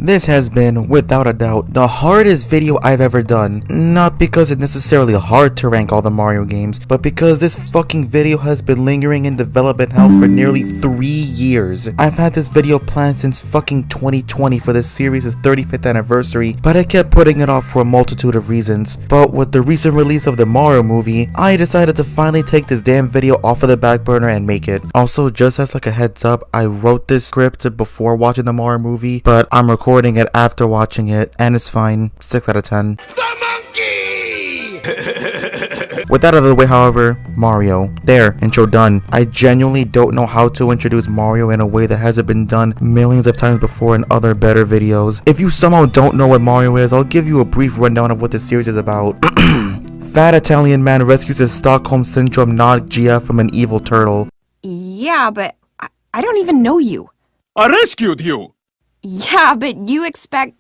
This has been, without a doubt, the hardest video I've ever done. Not because it's necessarily hard to rank all the Mario games, but because this fucking video has been lingering in development hell for nearly 3 years. I've had this video planned since fucking 2020 for this series' 35th anniversary, but I kept putting it off for a multitude of reasons. But with the recent release of the Mario movie, I decided to finally take this damn video off of the back burner and make it. Also, just as like a heads up, I wrote this script before watching the Mario movie, but I'm recording it after watching it, and it's fine. 6 out of 10. The monkey! With that out of the way, however, Mario. There, intro done. I genuinely don't know how to introduce Mario in a way that hasn't been done millions of times before in other better videos. If you somehow don't know what Mario is, I'll give you a brief rundown of what this series is about. Fat Italian man rescues his Stockholm Syndrome Nog GF from an evil turtle. Yeah, but I don't even know you. I rescued you! Yeah, but you expect...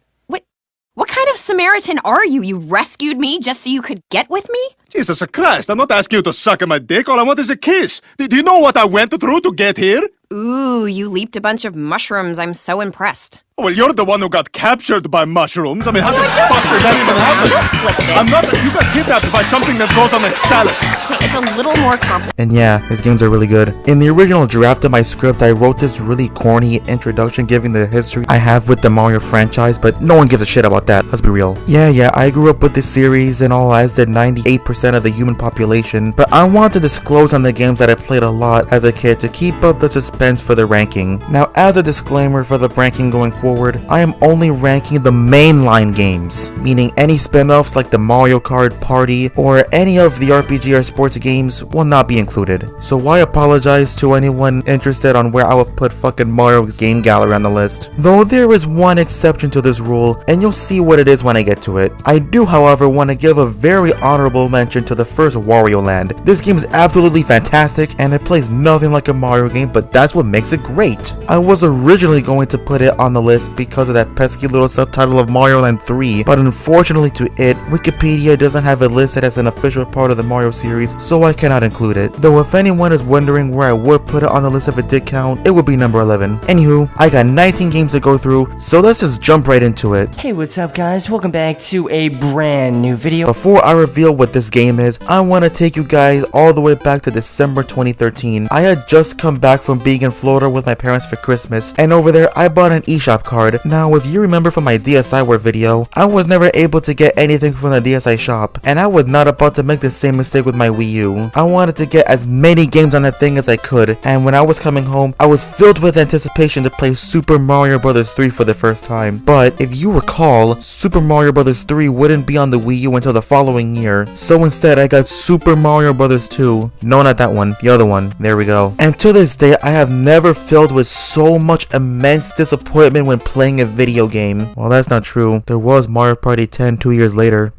What kind of Samaritan are you? You rescued me just so you could get with me? Jesus Christ, I'm not asking you to suck on my dick. All I want is a kiss. Do you know what I went through to get here? Ooh, you leaped a bunch of mushrooms. I'm so impressed. Well, you're the one who got captured by mushrooms. I mean, how the fuck does that even happen? Don't flip this. I'm not... You got kidnapped by something that goes on a salad. Okay, it's a little more complicated. And yeah, his games are really good. In the original draft of my script, I wrote this really corny introduction giving the history I have with the Mario franchise, but no one gives a shit about that, let's be real. Yeah, I grew up with this series and all, as did 98% of the human population, but I want to disclose on the games that I played a lot as a kid to keep up the suspense for the ranking. Now, as a disclaimer for the ranking going forward, I am only ranking the mainline games, meaning any spin-offs like the Mario Kart Party or any of the RPG or sports games will not be included. So I apologize to anyone interested on where I will put fucking Mario's game gallery on the list. Though there is one exception to this rule, and you'll see what it is when I get to it. I do, however, want to give a very honorable mention to the first Wario Land. This game is absolutely fantastic, and it plays nothing like a Mario game, but that's what makes it great. I was originally going to put it on the list because of that pesky little subtitle of Mario Land 3, but unfortunately to it, Wikipedia doesn't have it listed as an official part of the Mario series, so I cannot include it. Though if anyone is wondering where I would put it on the list if it did count, it would be number 11. Anywho, I got 19 games to go through, so let's just jump right into it. Hey, what's up guys? Welcome back to a brand new video. Before I reveal what this game is, I want to take you guys all the way back to December 2013. I had just come back from being in Florida with my parents for Christmas, and over there I bought an eShop card. Now, if you remember from my DSiWare video, I was never able to get anything from the DSi shop, and I was not about to make the same mistake with my Wii U. I wanted to get as many games on that thing as I could, and when I was coming home, I was filled with anticipation to play Super Mario Bros. 3 for the first time. But if you recall, Super Mario Bros. 3 wouldn't be on the Wii U until the following year, so instead I got Super Mario Bros. 2. No, not that one, the other one. There we go. And to this day, I have never filled with so much immense disappointment when playing a video game. Well, that's not true. There was Mario Party 10 2 years later.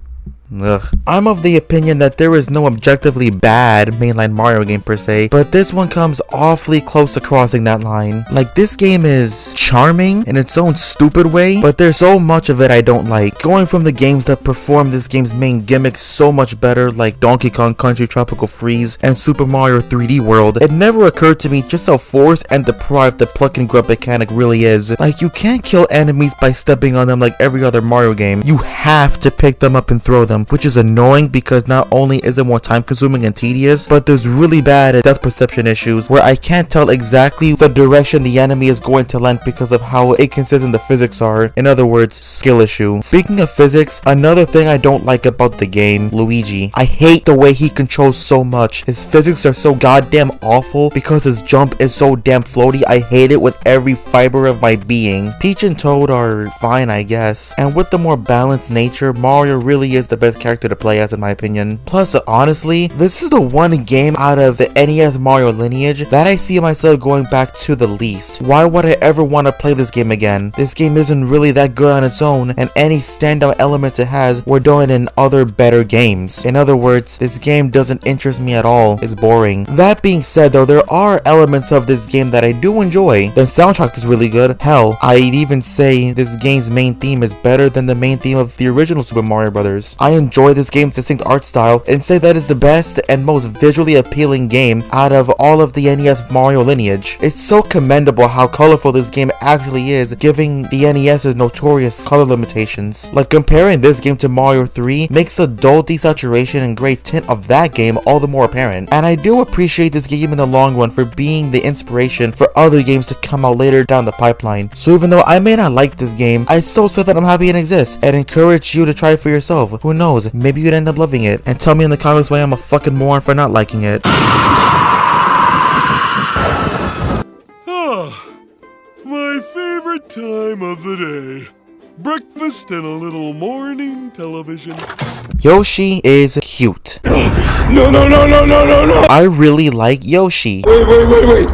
Ugh. I'm of the opinion that there is no objectively bad mainline Mario game per se, but this one comes awfully close to crossing that line. Like, this game is charming in its own stupid way, but there's so much of it I don't like. Going from the games that perform this game's main gimmick so much better, like Donkey Kong Country Tropical Freeze and Super Mario 3D World, it never occurred to me just how forced and deprived the pluck and grub mechanic really is. Like, you can't kill enemies by stepping on them like every other Mario game. You have to pick them up and throw them, which is annoying because not only is it more time consuming and tedious, but there's really bad depth perception issues where I can't tell exactly the direction the enemy is going to land because of how inconsistent the physics are. In other words, skill issue. Speaking of physics, another thing I don't like about the game, Luigi. I hate the way he controls so much. His physics are so goddamn awful because his jump is so damn floaty. I hate it with every fiber of my being. Peach and Toad are fine, I guess, and with the more balanced nature, Mario really is the best character to play as in my opinion. Plus, honestly, this is the one game out of the NES Mario lineage that I see myself going back to the least. Why would I ever want to play this game again? This game isn't really that good on its own, and any standout elements it has were done in other better games. In other words, this game doesn't interest me at all. It's boring. That being said though, there are elements of this game that I do enjoy. The soundtrack is really good. Hell, I'd even say this game's main theme is better than the main theme of the original Super Mario Bros. I enjoy this game's distinct art style and say that it's the best and most visually appealing game out of all of the NES Mario lineage. It's so commendable how colorful this game actually is, giving the NES's notorious color limitations. Like, comparing this game to Mario 3 makes the dull desaturation and gray tint of that game all the more apparent. And I do appreciate this game in the long run for being the inspiration for other games to come out later down the pipeline. So even though I may not like this game, I still say that I'm happy it exists and encourage you to try it for yourself. Who knows, maybe you'd end up loving it. And tell me in the comments why I'm a fucking moron for not liking it. My favorite time of the day. Breakfast and a little morning television. Yoshi is cute. No. I really like Yoshi. Wait.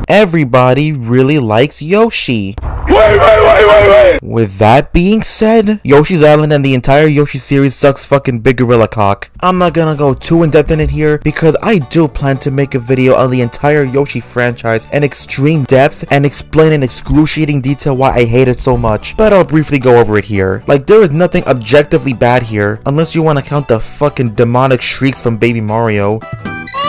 Everybody really likes Yoshi. Wait. With that being said, Yoshi's Island and the entire Yoshi series sucks fucking big gorilla cock. I'm not gonna go too in depth in it here because I do plan to make a video on the entire Yoshi franchise in extreme depth and explain in excruciating detail why I hate it so much, but I'll briefly go over it here. Like, there is nothing objectively bad here, unless you want to count the fucking demonic shrieks from Baby Mario.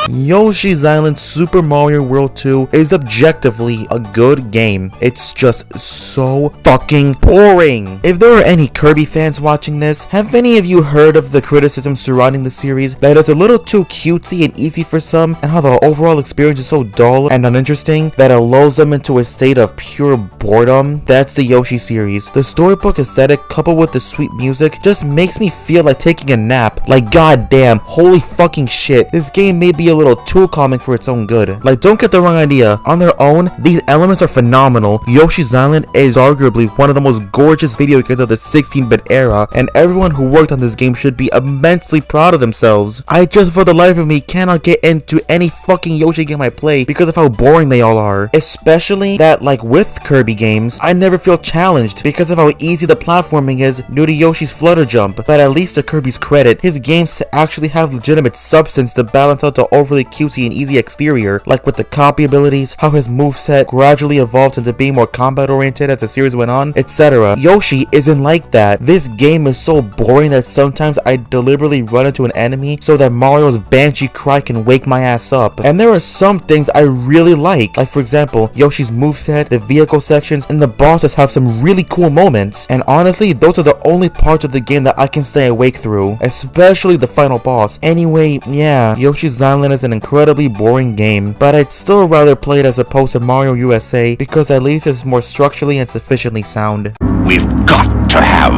Yoshi's Island Super Mario World 2 is objectively a good game. It's just so fucking boring. If there are any Kirby fans watching this, have any of you heard of the criticism surrounding the series that it's a little too cutesy and easy for some, and how the overall experience is so dull and uninteresting that it lulls them into a state of pure boredom? That's the Yoshi series. The storybook aesthetic coupled with the sweet music just makes me feel like taking a nap. Like, goddamn, holy fucking shit, this game may be a little too calming for its own good. Like, don't get the wrong idea, on their own these elements are phenomenal. Yoshi's Island is arguably one of the most gorgeous video games of the 16-bit era, and everyone who worked on this game should be immensely proud of themselves. I just for the life of me cannot get into any fucking Yoshi game I play because of how boring they all are. Especially that, like with Kirby games, I never feel challenged because of how easy the platforming is due to Yoshi's flutter jump. But at least to Kirby's credit, his games actually have legitimate substance to balance out the overly cutesy and easy exterior, like with the copy abilities, how his moveset gradually evolved into being more combat oriented as the series went on, etc. Yoshi isn't like that. This game is so boring that sometimes I deliberately run into an enemy so that Mario's banshee cry can wake my ass up. And there are some things I really like for example, Yoshi's moveset, the vehicle sections, and the bosses have some really cool moments. And honestly, those are the only parts of the game that I can stay awake through, especially the final boss. Anyway, yeah, Yoshi's Island is an incredibly boring game, but I'd still rather play it as opposed to Mario USA because at least it's more structurally and sufficiently sound. We've got to have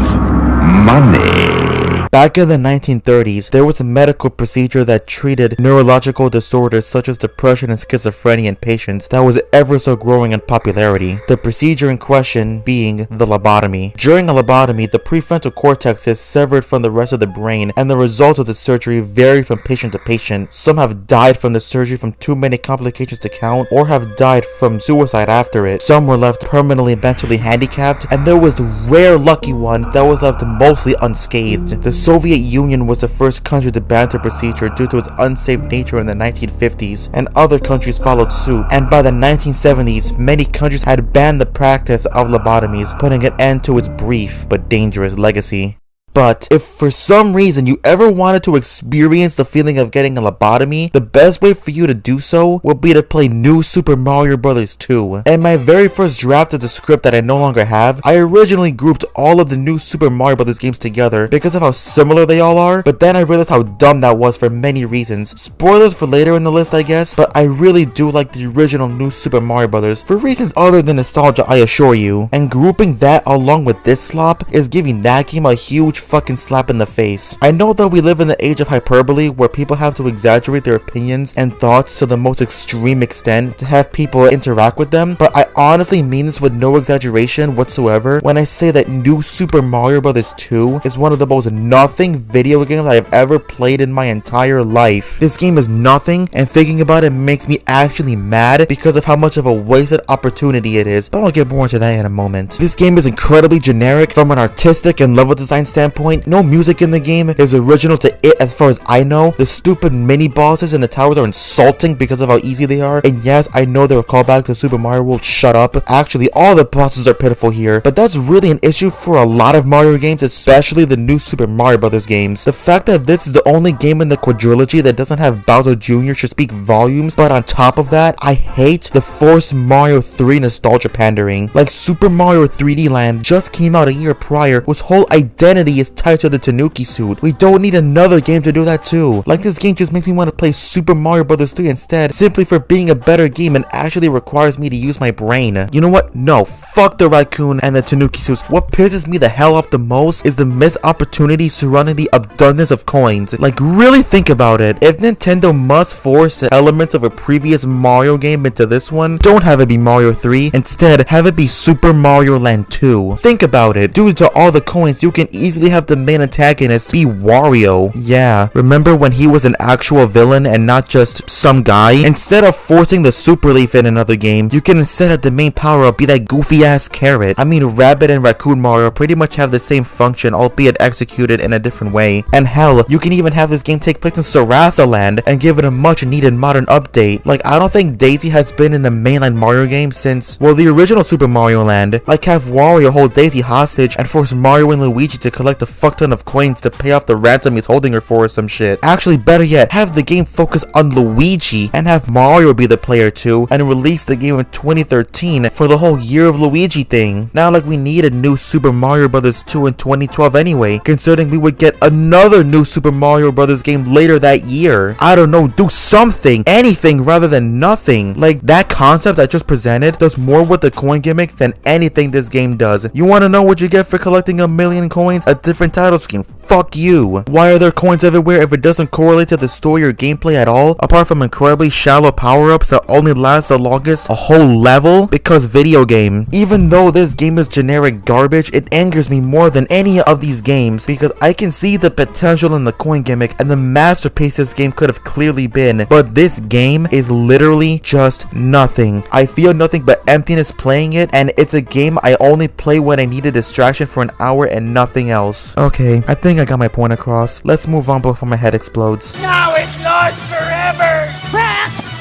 money. Back in the 1930s, there was a medical procedure that treated neurological disorders such as depression and schizophrenia in patients that was ever so growing in popularity. The procedure in question being the lobotomy. During a lobotomy, the prefrontal cortex is severed from the rest of the brain, and the results of the surgery vary from patient to patient. Some have died from the surgery from too many complications to count, or have died from suicide after it. Some were left permanently mentally handicapped, and there was the rare lucky one that was left mostly unscathed. The Soviet Union was the first country to ban the procedure due to its unsafe nature in the 1950s, and other countries followed suit, and by the 1970s, many countries had banned the practice of lobotomies, putting an end to its brief but dangerous legacy. But if for some reason you ever wanted to experience the feeling of getting a lobotomy, the best way for you to do so would be to play New Super Mario Bros. 2. In my very first draft of the script that I no longer have, I originally grouped all of the New Super Mario Bros. Games together because of how similar they all are, but then I realized how dumb that was for many reasons. Spoilers for later in the list, I guess, but I really do like the original New Super Mario Bros. For reasons other than nostalgia, I assure you. And grouping that along with this slop is giving that game a huge fucking slap in the face. I know that we live in the age of hyperbole where people have to exaggerate their opinions and thoughts to the most extreme extent to have people interact with them, but I honestly mean this with no exaggeration whatsoever when I say that New Super Mario Bros. 2 is one of the most nothing video games I have ever played in my entire life. This game is nothing, and thinking about it makes me actually mad because of how much of a wasted opportunity it is, but I'll get more into that in a moment. This game is incredibly generic from an artistic and level design standpoint, standpoint, no music in the game is original to it as far as I know. The stupid mini bosses in the towers are insulting because of how easy they are. And yes, I know they're a callback to Super Mario World. Shut up. Actually, all the bosses are pitiful here, but that's really an issue for a lot of Mario games, especially the new Super Mario Brothers games. The fact that this is the only game in the quadrilogy that doesn't have Bowser Jr. should speak volumes, but on top of that, I hate the forced Mario 3 nostalgia pandering. Like, Super Mario 3D Land just came out a year prior, whose whole identity is tied to the Tanuki suit. We don't need another game to do that too. Like, this game just makes me want to play Super Mario Brothers 3 instead, simply for being a better game and actually requires me to use my brain. You know what? No, fuck the raccoon and the Tanuki suits. What pisses me the hell off the most is the missed opportunity surrounding the abundance of coins. Like, really think about it. If Nintendo must force elements of a previous Mario game into this one, don't have it be Mario 3. Instead, have it be Super Mario Land 2. Think about it. Due to all the coins, you can easily have the main antagonist be Wario. Yeah, remember when he was an actual villain and not just some guy? Instead of forcing the Super Leaf in another game, you can instead have the main power-up be that goofy ass carrot. I mean, Rabbit and Raccoon Mario pretty much have the same function, albeit executed in a different way. And hell, you can even have this game take place in Sarasa Land and give it a much needed modern update. Like, I don't think Daisy has been in a mainline Mario game since, well, the original Super Mario Land. Like, have Wario hold Daisy hostage and force Mario and Luigi to collect a fuck ton of coins to pay off the ransom he's holding her for or some shit. Actually, better yet, have the game focus on Luigi and have Mario be the player too, and release the game in 2013 for the whole Year of Luigi thing. Now, like, we need a new Super Mario Brothers 2 in 2012 anyway, considering we would get another new Super Mario Brothers game later that year. I don't know, do something, anything rather than nothing. Like, that concept I just presented does more with the coin gimmick than anything this game does. You want to know what you get for collecting 1,000,000 coins? A different title scheme. Fuck you. Why are there coins everywhere if it doesn't correlate to the story or gameplay at all, apart from incredibly shallow power-ups that only last the longest a whole level? Because video game. Even though this game is generic garbage, it angers me more than any of these games because I can see the potential in the coin gimmick and the masterpiece this game could have clearly been, but this game is literally just nothing. I feel nothing but emptiness playing it, and it's a game I only play when I need a distraction for an hour and nothing else. Okay, I think I got my point across. Let's move on before my head explodes. Now it's lost forever!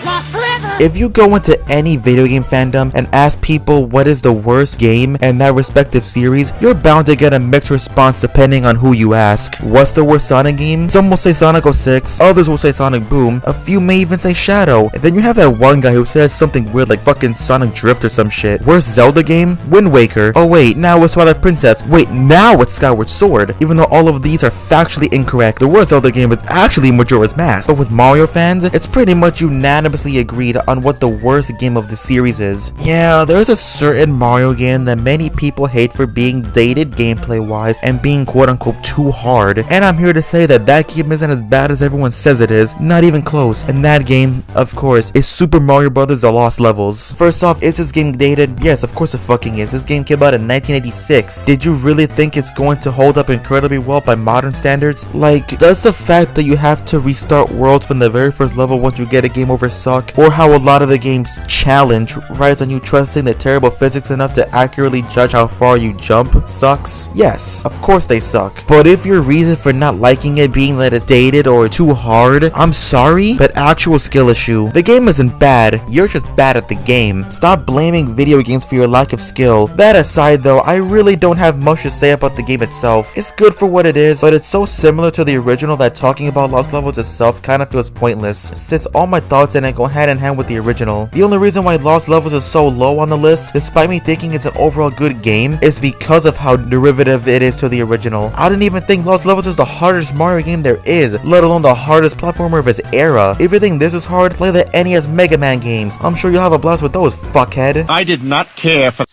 Lost forever! If you go into any video game fandom and ask people what is the worst game in that respective series, you're bound to get a mixed response depending on who you ask. What's the worst Sonic game? Some will say Sonic 06, others will say Sonic Boom, a few may even say Shadow, and then you have that one guy who says something weird like fucking Sonic Drift or some shit. Worst Zelda game? Wind Waker. Oh wait, now it's Twilight Princess. Wait, now it's Skyward Sword. Even though all of these are factually incorrect, the worst Zelda game is actually Majora's Mask. But with Mario fans, it's pretty much unanimously agreed on what the worst game of the series is. Yeah, there's a certain Mario game that many people hate for being dated gameplay wise and being quote unquote too hard, and I'm here to say that that game isn't as bad as everyone says it is, not even close. And that game, of course, is Super Mario Brothers The Lost Levels. First off, is this game dated? Yes, of course it fucking is. This game came out in 1986. Did you really think it's going to hold up incredibly well by modern standards? Like, does the fact that you have to restart worlds from the very first level once you get a game over suck? Or how a lot of the game's challenge rides on you trusting the terrible physics enough to accurately judge how far you jump sucks? Yes, of course they suck. But if your reason for not liking it being that it's dated or too hard, I'm sorry, but actual skill issue. The game isn't bad, you're just bad at the game. Stop blaming video games for your lack of skill. That aside though, I really don't have much to say about the game itself. It's good for what it is, but it's so similar to the original that talking about Lost Levels itself kind of feels pointless, since all my thoughts in it go hand in hand with the original. The only reason why Lost Levels is so low on the list, despite me thinking it's an overall good game, is because of how derivative it is to the original. I didn't even think Lost Levels is the hardest Mario game there is, let alone the hardest platformer of its era. If you think this is hard, play the NES Mega Man games. I'm sure you'll have a blast with those, fuckhead. I did not care for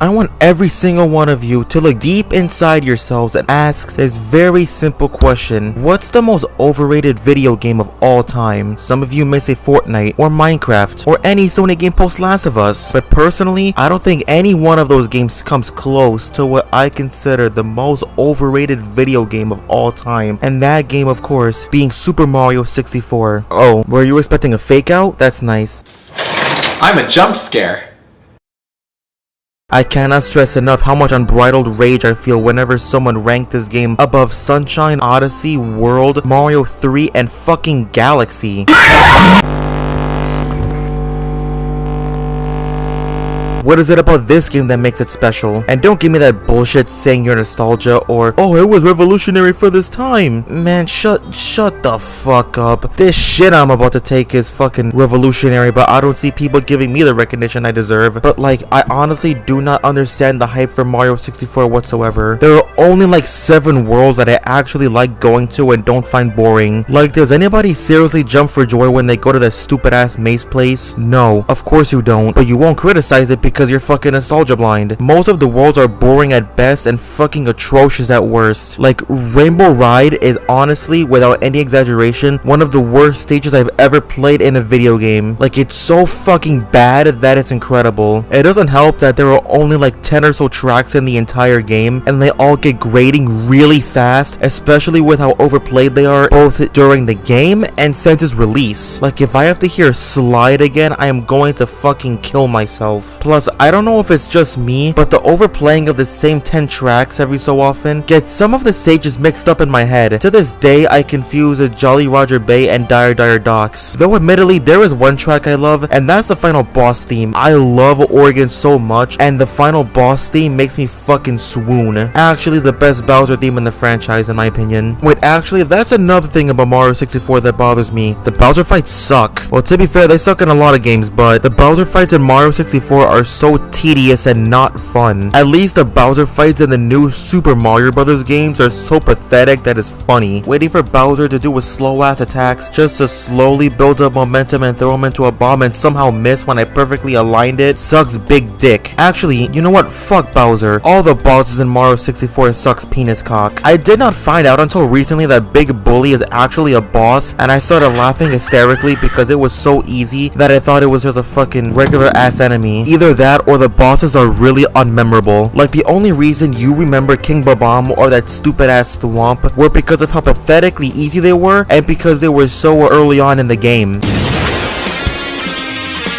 I want every single one of you to look deep inside yourselves and ask this very simple question. What's the most overrated video game of all time? Some of you may say Fortnite, or Minecraft, or any Sony game post Last of Us. But personally, I don't think any one of those games comes close to what I consider the most overrated video game of all time. And that game, of course, being Super Mario 64. Oh, were you expecting a fake out? That's nice. I'm a jump scare. I cannot stress enough how much unbridled rage I feel whenever someone ranked this game above Sunshine, Odyssey, World, Mario 3, and fucking Galaxy. What is it about this game that makes it special? And don't give me that bullshit saying you're nostalgia or, oh, it was revolutionary for this time. Man, shut the fuck up. This shit I'm about to take is fucking revolutionary, but I don't see people giving me the recognition I deserve. But like, I honestly do not understand the hype for Mario 64 whatsoever. There are only like 7 worlds that I actually like going to and don't find boring. Like, does anybody seriously jump for joy when they go to that stupid ass maze place? No, of course you don't. But you won't criticize it because you're fucking nostalgia blind. Most of the worlds are boring at best and fucking atrocious at worst. Like, Rainbow Ride is honestly, without any exaggeration, one of the worst stages I've ever played in a video game. Like, it's so fucking bad that it's incredible. It doesn't help that there are only like 10 or so tracks in the entire game, and they all get grading really fast, especially with how overplayed they are both during the game and since its release. Like, if I have to hear Slide again, I am going to fucking kill myself. Plus, I don't know if it's just me, but the overplaying of the same 10 tracks every so often gets some of the stages mixed up in my head. To this day, I confuse a Jolly Roger Bay and Dire Dire Docks. Though admittedly, there is one track I love, and that's the final boss theme. I love Oregon so much, and the final boss theme makes me fucking swoon. Actually, the best Bowser theme in the franchise, in my opinion. Wait, actually, that's another thing about Mario 64 that bothers me. The Bowser fights suck. Well, to be fair, they suck in a lot of games, but the Bowser fights in Mario 64 are so tedious and not fun. At least the Bowser fights in the new Super Mario Bros. Games are so pathetic that it's funny. Waiting for Bowser to do his slow ass attacks just to slowly build up momentum and throw him into a bomb and somehow miss when I perfectly aligned it sucks big dick. Actually, you know what? Fuck Bowser. All the bosses in Mario 64 sucks penis cock. I did not find out until recently that Big Bully is actually a boss, and I started laughing hysterically because it was so easy that I thought it was just a fucking regular ass enemy. Either that or the bosses are really unmemorable. Like, the only reason you remember King Babam or that stupid ass Thwomp were because of how pathetically easy they were and because they were so early on in the game.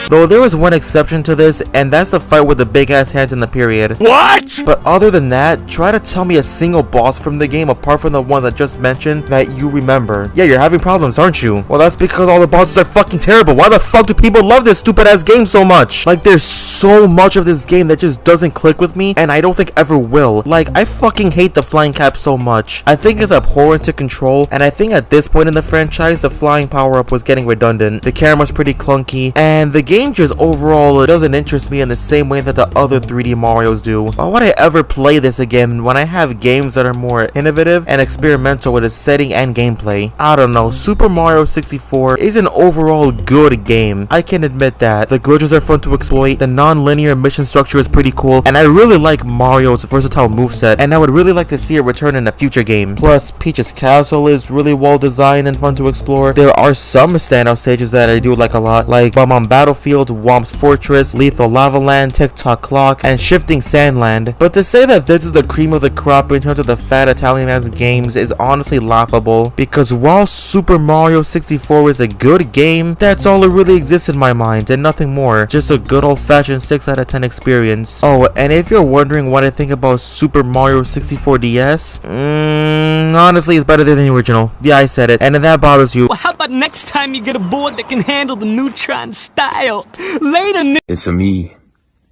Though there was one exception to this, and that's the fight with the big ass hands in the period. What? But other than that, try to tell me a single boss from the game apart from the one that just mentioned that you remember. Yeah, you're having problems, aren't you? Well, that's because all the bosses are fucking terrible. Why the fuck do people love this stupid ass game so much? Like, there's so much of this game that just doesn't click with me, and I don't think ever will. Like, I fucking hate the flying cap so much. I think it's abhorrent to control, and I think at this point in the franchise, the flying power-up was getting redundant. The camera's pretty clunky, and the game just overall doesn't interest me in the same way that the other 3D Marios do. Why would I ever play this again when I have games that are more innovative and experimental with its setting and gameplay? I don't know. Super Mario 64 is an overall good game. I can admit that. The glitches are fun to exploit, the non-linear mission structure is pretty cool, and I really like Mario's versatile moveset, and I would really like to see it return in a future game. Plus, Peach's Castle is really well designed and fun to explore. There are some standout stages that I do like a lot, like Bomb Battlefield, Womp's Fortress, Lethal Lava Land, TikTok Clock, and Shifting Sandland. But to say that this is the cream of the crop in terms of the fat Italian man's games is honestly laughable, because while Super Mario 64 is a good game, that's all that really exists in my mind, and nothing more. Just a good old-fashioned 6 out of 10 experience. Oh, and if you're wondering what I think about Super Mario 64 DS, honestly, it's better than the original. Yeah, I said it, and if that bothers you, Well, how about next time you get a board that can handle the Neutron style? Later, It's a me,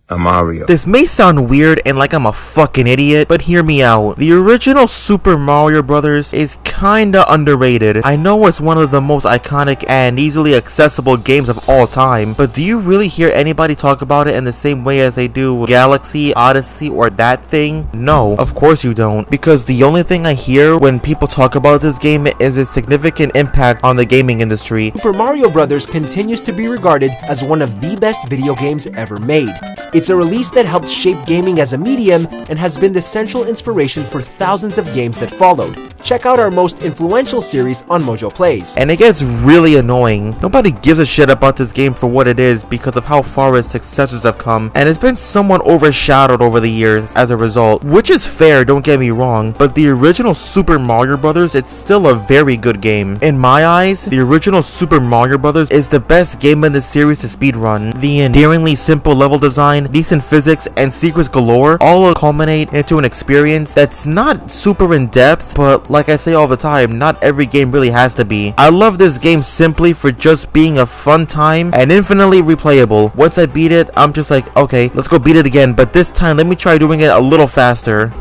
a Mario. this may sound weird and like I'm a fucking idiot, but hear me out. The original Super Mario Bros. Is kinda underrated. I know it's one of the most iconic and easily accessible games of all time, but do you really hear anybody talk about it in the same way as they do Galaxy, Odyssey, or that thing? No, of course you don't, because the only thing I hear when people talk about this game is its significant impact on the gaming industry. Super Mario Bros. Continues to be regarded as one of the best video games ever made. It's a release that helped shape gaming as a medium and has been the central inspiration for thousands of games that followed. check out our most influential series on Mojo Plays. And it gets really annoying. Nobody gives a shit about this game for what it is because of how far its successors have come, and it's been somewhat overshadowed over the years as a result, which is fair, don't get me wrong, but the original Super Mario Bros., it's still a very good game. In my eyes, the original Super Mario Bros. Is the best game in the series to speedrun. The endearingly simple level design, decent physics, and secrets galore all culminate into an experience that's not super in depth, but like I say all the time, not every game really has to be. I love this game simply for just being a fun time and infinitely replayable. Once I beat it, I'm just like, okay, let's go beat it again, but this time let me try doing it a little faster.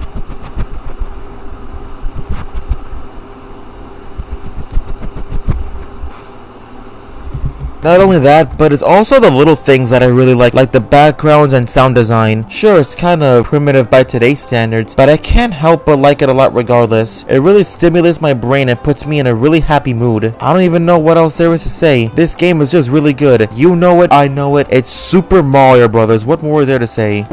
Not only that, but it's also the little things that I really like the backgrounds and sound design. Sure, it's kind of primitive by today's standards, but I can't help but like it a lot regardless. It really stimulates my brain and puts me in a really happy mood. I don't even know what else there is to say. This game is just really good. You know it, I know it. It's Super Mario Brothers. What more is there to say?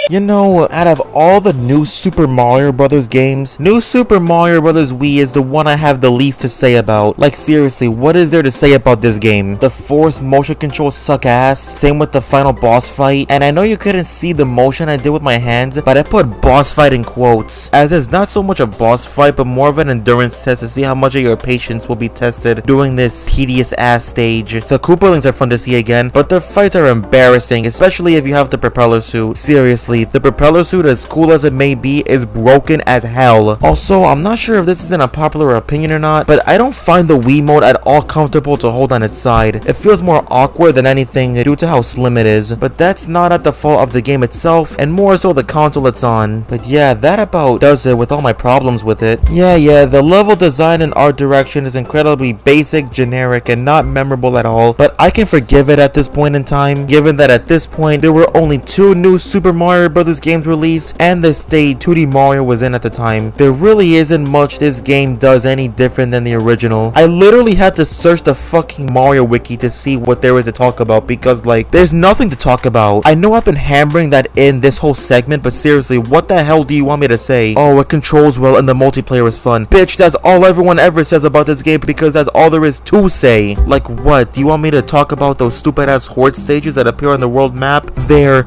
You know, out of all the new Super Mario Bros. Games, New Super Mario Bros. Wii is the one I have the least to say about. Like seriously, what is there to say about this game? The forced motion controls suck ass, same with the final boss fight, and I know you couldn't see the motion I did with my hands, but I put boss fight in quotes, as it's not so much a boss fight, but more of an endurance test to see how much of your patience will be tested doing this tedious ass stage. The Koopalings are fun to see again, but their fights are embarrassing, especially if you have the propeller suit. Seriously, the propeller suit, as cool as it may be, is broken as hell. Also, I'm not sure if this is an unpopular opinion or not, but I don't find the Wii mode at all comfortable to hold on its side. It feels more awkward than anything due to how slim it is, but that's not at the fault of the game itself, and more so the console it's on. But yeah, that about does it with all my problems with it. Yeah, the level design and art direction is incredibly basic, generic, and not memorable at all, but I can forgive it at this point in time, given that at this point, there were only 2 new Super Mario Bros. Games released, and the state 2D Mario was in at the time. There really isn't much this game does any different than the original. I literally had to search the fucking Mario wiki to see what there is to talk about, because like, there's nothing to talk about. I know I've been hammering that in this whole segment, but seriously, what the hell do you want me to say? Oh, it controls well and the multiplayer is fun. Bitch, that's all everyone ever says about this game, because that's all there is to say. Like what? Do you want me to talk about those stupid ass horde stages that appear on the world map? They're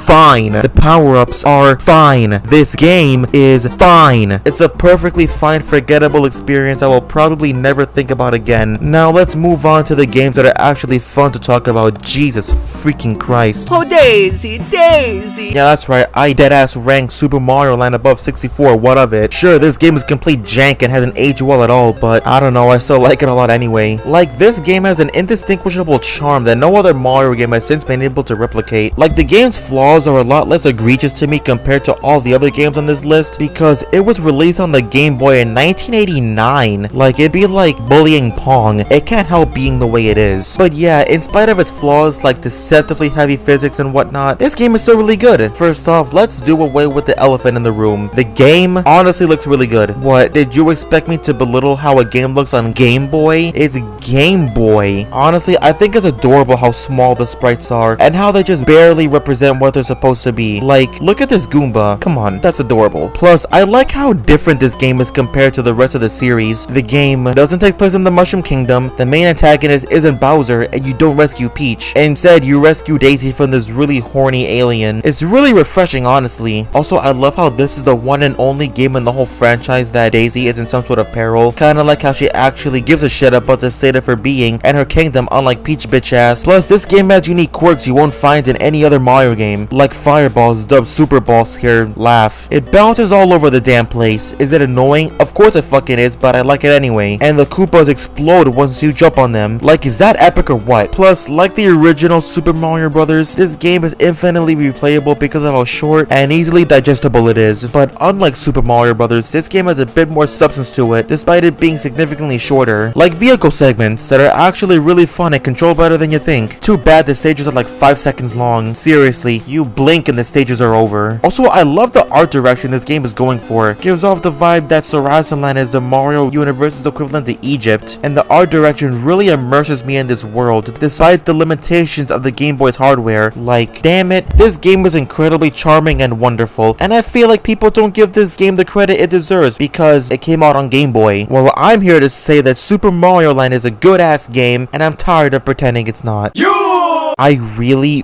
fine. The power-ups are fine. This game is fine. It's a perfectly fine, forgettable experience I will probably never think about again. Now let's move on to the games that are actually fun to talk about. Jesus freaking Christ. Oh, Daisy, Daisy. Yeah, that's right. I deadass ranked Super Mario Land above 64. What of it? Sure, this game is complete jank and hasn't aged well at all, but I don't know, I still like it a lot anyway. Like, this game has an indistinguishable charm that no other Mario game has since been able to replicate. Like, the game's flaws are a lot less egregious to me compared to all the other games on this list, because it was released on the Game Boy in 1989. Like, it'd be like bullying Pong. It can't help being the way it is. But yeah, in spite of its flaws like deceptively heavy physics and whatnot, this game is still really good. First off, let's do away with the elephant in the room. The game honestly looks really good. What, did you expect me to belittle how a game looks on Game Boy? It's Game Boy. Honestly, I think it's adorable how small the sprites are and how they just barely represent what they're supposed to be. Like, look at this Goomba. Come on, that's adorable. Plus, I like how different this game is compared to the rest of the series. The game doesn't take place in the Mushroom Kingdom, the main antagonist isn't Bowser, and you don't rescue Peach. Instead, you rescue Daisy from this really horny alien. It's really refreshing, honestly. Also, I love how this is the one and only game in the whole franchise that Daisy is in some sort of peril. Kinda like how she actually gives a shit about the state of her being and her kingdom, unlike Peach bitch ass. Plus, this game has unique quirks you won't find in any other Mario game, like fireballs dubbed super balls here. Laugh. It bounces all over the damn place. Is it annoying? Of course it fucking is, but I like it anyway. And the Koopas explode once you jump on them. Like, is that epic or what? Plus, like the original Super Mario Brothers, this game is infinitely replayable because of how short and easily digestible it is. But unlike Super Mario Brothers, this game has a bit more substance to it, despite it being significantly shorter. Like vehicle segments that are actually really fun and control better than you think. Too bad the stages are like 5 seconds long. Seriously, you you blink and the stages are over. Also, I love the art direction this game is going for. It gives off the vibe that Ceasornator is the Mario universe's equivalent to Egypt, and the art direction really immerses me in this world, despite the limitations of the Game Boy's hardware. Like, damn it, this game was incredibly charming and wonderful, and I feel like people don't give this game the credit it deserves because it came out on Game Boy. Well, I'm here to say that Super Mario Land is a good-ass game, and I'm tired of pretending it's not. I really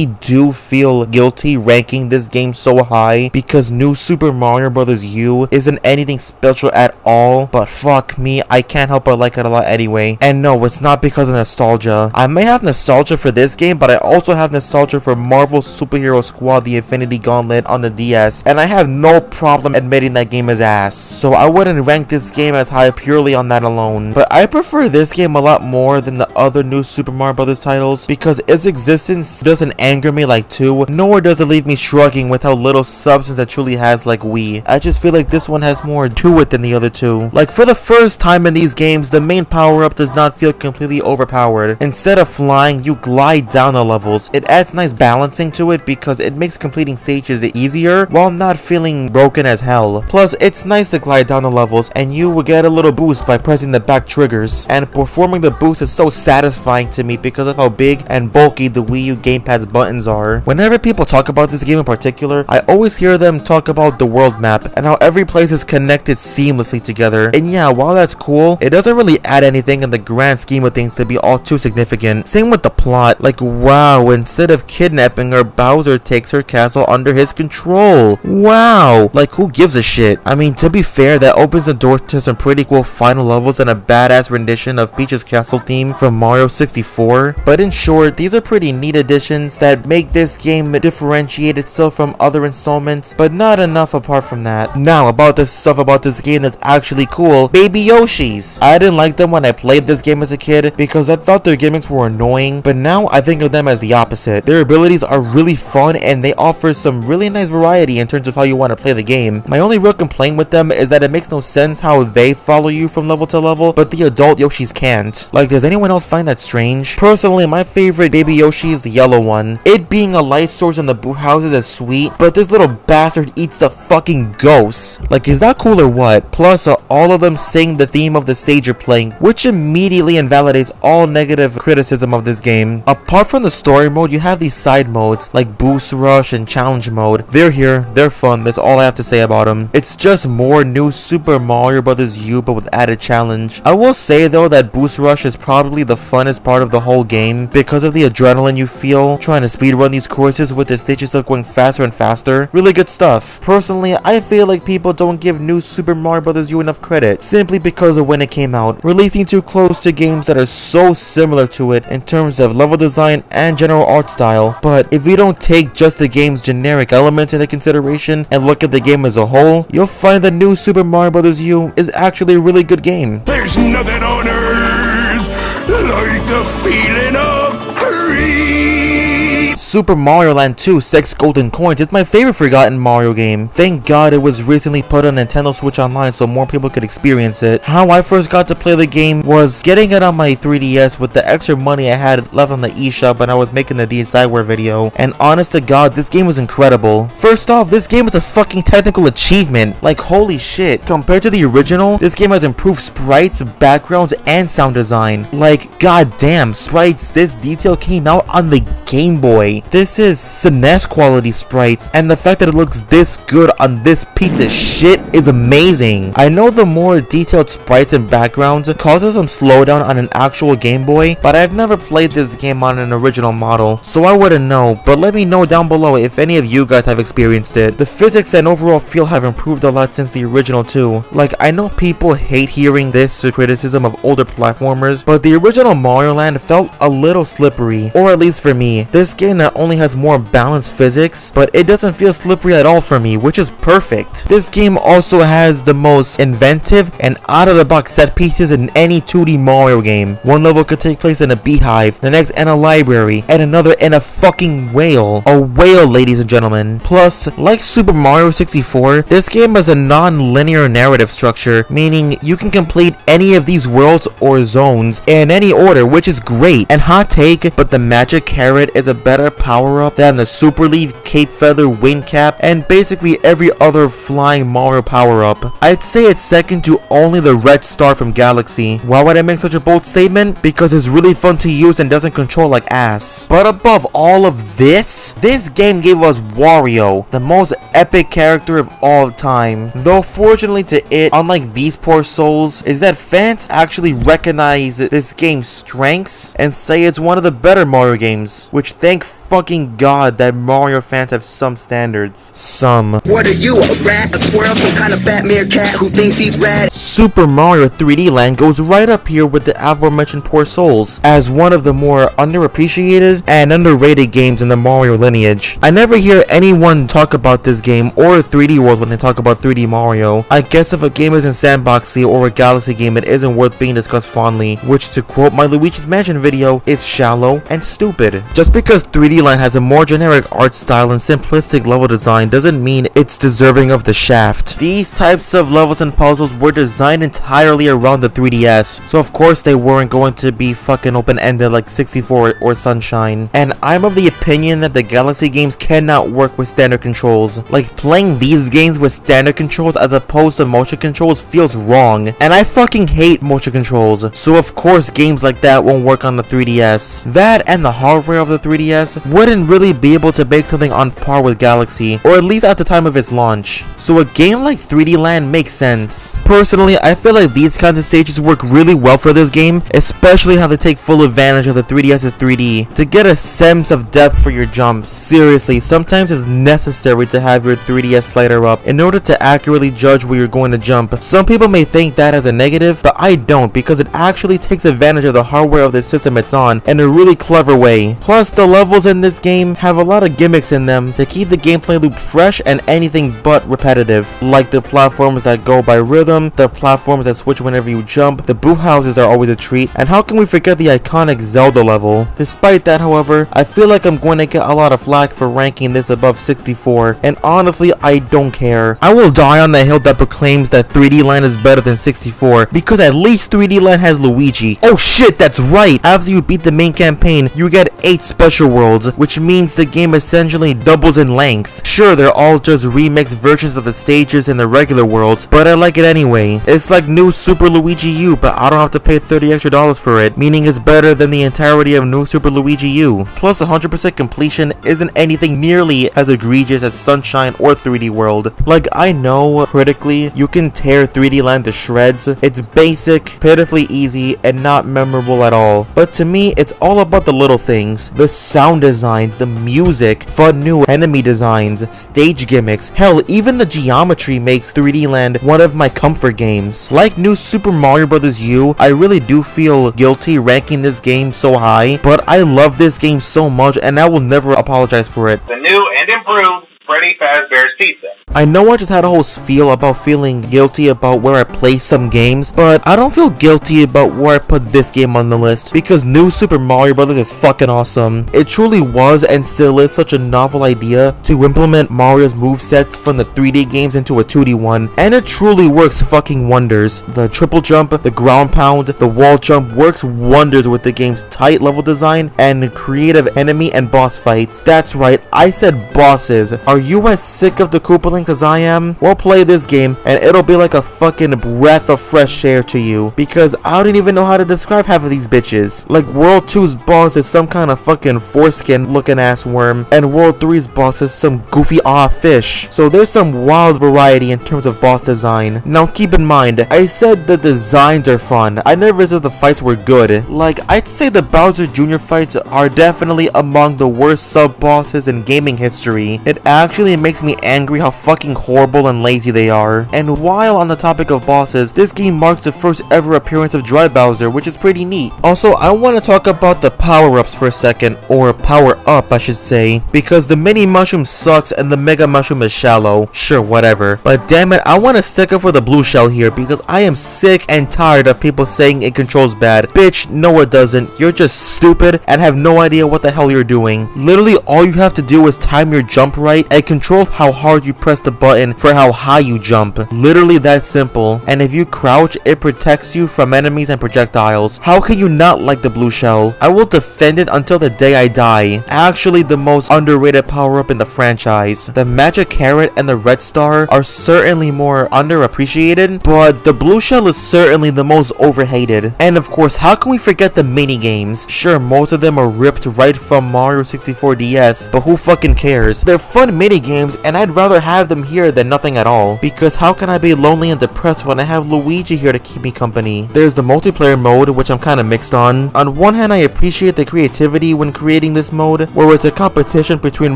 do feel guilty ranking this game so high because New Super Mario Bros. U isn't anything special at all, but fuck me, I can't help but like it a lot anyway. And no, it's not because of nostalgia. I may have nostalgia for this game, but I also have nostalgia for Marvel Superhero Squad The Infinity Gauntlet on the DS, and I have no problem admitting that game is ass. So I wouldn't rank this game as high purely on that alone. But I prefer this game a lot more than the other New Super Mario Bros. Titles because its existence doesn't anger me like 2, nor does it leave me shrugging with how little substance it truly has like Wii. I just feel like this one has more to it than the other two. Like, for the first time in these games, the main power-up does not feel completely overpowered. Instead of flying, you glide down the levels. It adds nice balancing to it because it makes completing stages easier while not feeling broken as hell. Plus, it's nice to glide down the levels and you will get a little boost by pressing the back triggers, and performing the boost is so satisfying to me because of how big and bulky the Wii U gamepad's buttons are. Whenever people talk about this game in particular, I always hear them talk about the world map and how every place is connected seamlessly together. And yeah, while that's cool, it doesn't really add anything in the grand scheme of things to be all too significant. Same with the plot. Like, wow, instead of kidnapping her, Bowser takes her castle under his control. Wow, like, who gives a shit? I mean, to be fair, that opens the door to some pretty cool final levels and a badass rendition of Peach's castle theme from Mario 64. But in short, these are pretty neat additions that make this game differentiate itself from other installments, but not enough apart from that. Now, about the stuff about this game that's actually cool, Baby Yoshis. I didn't like them when I played this game as a kid because I thought their gimmicks were annoying, but now I think of them as the opposite. Their abilities are really fun and they offer some really nice variety in terms of how you want to play the game. My only real complaint with them is that it makes no sense how they follow you from level to level, but the adult Yoshis can't. Like, does anyone else find that strange? Personally, my favorite Baby Yoshi is the yellow one. It being a light source in the boot houses is sweet, but this little bastard eats the fucking ghosts. Like, is that cool or what? Plus, all of them sing the theme of the stage you're playing, which immediately invalidates all negative criticism of this game. Apart from the story mode, you have these side modes like Boost Rush and Challenge Mode. They're here, they're fun, that's all I have to say about them. It's just more New Super Mario Bros. U but with added challenge. I will say though that Boost Rush is probably the funnest part of the whole game because of the adrenaline you feel trying to speedrun these courses with the stages of going faster and faster. Really good stuff. Personally, I feel like people don't give New Super Mario Bros. U enough credit simply because of when it came out, releasing too close to games that are so similar to it in terms of level design and general art style. But if we don't take just the game's generic elements into consideration and look at the game as a whole, you'll find that New Super Mario Bros. U is actually a really good game. There's nothing on earth like the feeling of greed. Super Mario Land 2 6 Golden Coins is my favorite forgotten Mario game. Thank God it was recently put on Nintendo Switch Online so more people could experience it. How I first got to play the game was getting it on my 3DS with the extra money I had left on the eShop when I was making the DSiWare video. And honest to God, this game was incredible. First off, this game is a fucking technical achievement. Like, holy shit. Compared to the original, this game has improved sprites, backgrounds, and sound design. Like, goddamn, sprites, this detail came out on the Game Boy. This is SNES quality sprites, and the fact that it looks this good on this piece of shit is amazing. I know the more detailed sprites and backgrounds causes some slowdown on an actual Game Boy, but I've never played this game on an original model, so I wouldn't know, but let me know down below if any of you guys have experienced it. The physics and overall feel have improved a lot since the original too. Like, I know people hate hearing this criticism of older platformers, but the original Mario Land felt a little slippery, or at least for me. This game not only has more balanced physics, but it doesn't feel slippery at all for me, which is perfect. This game also has the most inventive and out-of-the-box set pieces in any 2D Mario game. One level could take place in a beehive, the next in a library, and another in a fucking whale. A whale, ladies and gentlemen. Plus, like Super Mario 64, this game has a non-linear narrative structure, meaning you can complete any of these worlds or zones in any order, which is great. And hot take, but the magic carrot it is a better power-up than the Super Leaf, Cape Feather, Wing Cap, and basically every other flying Mario power-up. I'd say it's second to only the Red Star from Galaxy. Why would I make such a bold statement? Because it's really fun to use and doesn't control like ass. But above all of this game gave us Wario, the most epic character of all time. Though fortunately to it, unlike these poor souls, is that fans actually recognize this game's strengths and say it's one of the better Mario games, which thank fucking god that Mario fans have some standards. Some. What are you, a rat, a squirrel, some kind of Batman cat who thinks he's rad? Super Mario 3D Land goes right up here with the aforementioned Poor Souls as one of the more underappreciated and underrated games in the Mario lineage. I never hear anyone talk about this game or 3D World when they talk about 3D Mario. I guess if a game isn't sandboxy or a Galaxy game, it isn't worth being discussed fondly, which, to quote my Luigi's Mansion video, is shallow and stupid. Just because 3D Land has a more generic art style and simplistic level design doesn't mean it's deserving of the shaft. These types of levels and puzzles were designed entirely around the 3DS, so of course they weren't going to be fucking open-ended like 64 or Sunshine. And I'm of the opinion that the Galaxy games cannot work with standard controls. Like, playing these games with standard controls as opposed to motion controls feels wrong, and I fucking hate motion controls, so of course games like that won't work on the 3DS. That and the hardware of the 3DS wouldn't really be able to make something on par with Galaxy, or at least at the time of its launch. So a game like 3D Land makes sense. Personally, I feel like these kinds of stages work really well for this game, especially how they take full advantage of the 3DS's 3D to get a sense of depth for your jumps. Seriously, sometimes it's necessary to have your 3DS slider up in order to accurately judge where you're going to jump. Some people may think that as a negative, but I don't, because it actually takes advantage of the hardware of the system it's on in a really clever way. Plus, the levels in this game have a lot of gimmicks in them to keep the gameplay loop fresh and anything but repetitive, like the platforms that go by rhythm, the platforms that switch whenever you jump, the boot houses are always a treat, and how can we forget the iconic Zelda level? Despite that, however, I feel like I'm going to get a lot of flack for ranking this above 64, and honestly, I don't care. I will die on the hill that proclaims that 3D Land is better than 64, because at least 3D Land has Luigi. Oh shit, that's right! After you beat the main campaign, you get 8 special worlds, which means the game essentially doubles in length. Sure, they're all just remixed versions of the stages in the regular worlds, but I like it anyway. It's like new Super Luigi U, but I don't have to pay $30 extra for it, meaning it's better than the entirety of new Super Luigi U. Plus, 100% completion isn't anything nearly as egregious as Sunshine or 3D World. Like, I know, critically, you can tear 3D Land to shreds. It's basic, pitifully easy, and not memorable at all. But to me, it's all about the little things. The sound design, the music, fun new enemy designs, stage gimmicks, hell, even the geometry makes 3D Land one of my comfort games. Like new Super Mario Bros. U, I really do feel guilty ranking this game so high, but I love this game so much and I will never apologize for it. The new and improved Freddy Fazbear's Pizza. I know I just had a whole spiel about feeling guilty about where I place some games, but I don't feel guilty about where I put this game on the list, because new Super Mario Bros. Is fucking awesome. It truly was and still is such a novel idea to implement Mario's movesets from the 3D games into a 2D one, and it truly works fucking wonders. The triple jump, the ground pound, the wall jump works wonders with the game's tight level design and creative enemy and boss fights. That's right, I said bosses. Are you as sick of the Koopalings as I am? Well, play this game and it'll be like a fucking breath of fresh air to you, because I don't even know how to describe half of these bitches. Like, World 2's boss is some kind of fucking foreskin looking ass worm, and World 3's boss is some goofy fish. So there's some wild variety in terms of boss design. Now keep in mind, I said the designs are fun. I never said the fights were good. Like, I'd say the Bowser Jr. fights are definitely among the worst sub-bosses in gaming history. It actually makes me angry how fucking horrible and lazy they are. And while on the topic of bosses, this game marks the first ever appearance of Dry Bowser, which is pretty neat. Also, I want to talk about the power-ups for a second, or power-up I should say, because the mini mushroom sucks and the mega mushroom is shallow. Sure, whatever. But damn it, I want to stick up for the blue shell here, because I am sick and tired of people saying it controls bad. Bitch, no it doesn't. You're just stupid and have no idea what the hell you're doing. Literally all you have to do is time your jump right and control how hard you press the button for how high you jump. Literally that simple. And if you crouch, it protects you from enemies and projectiles. How can you not like the blue shell? I will defend it until the day I die. Actually, the most underrated power-up in the franchise. The magic carrot and the red star are certainly more underappreciated, but the blue shell is certainly the most overhated. And of course, how can we forget the mini games? Sure, most of them are ripped right from Mario 64 DS, but who fucking cares? They're fun mini games, and I'd rather have them here than nothing at all, because how can I be lonely and depressed when I have Luigi here to keep me company? There's the multiplayer mode, which I'm kinda mixed on. On one hand, I appreciate the creativity when creating this mode, where it's a competition between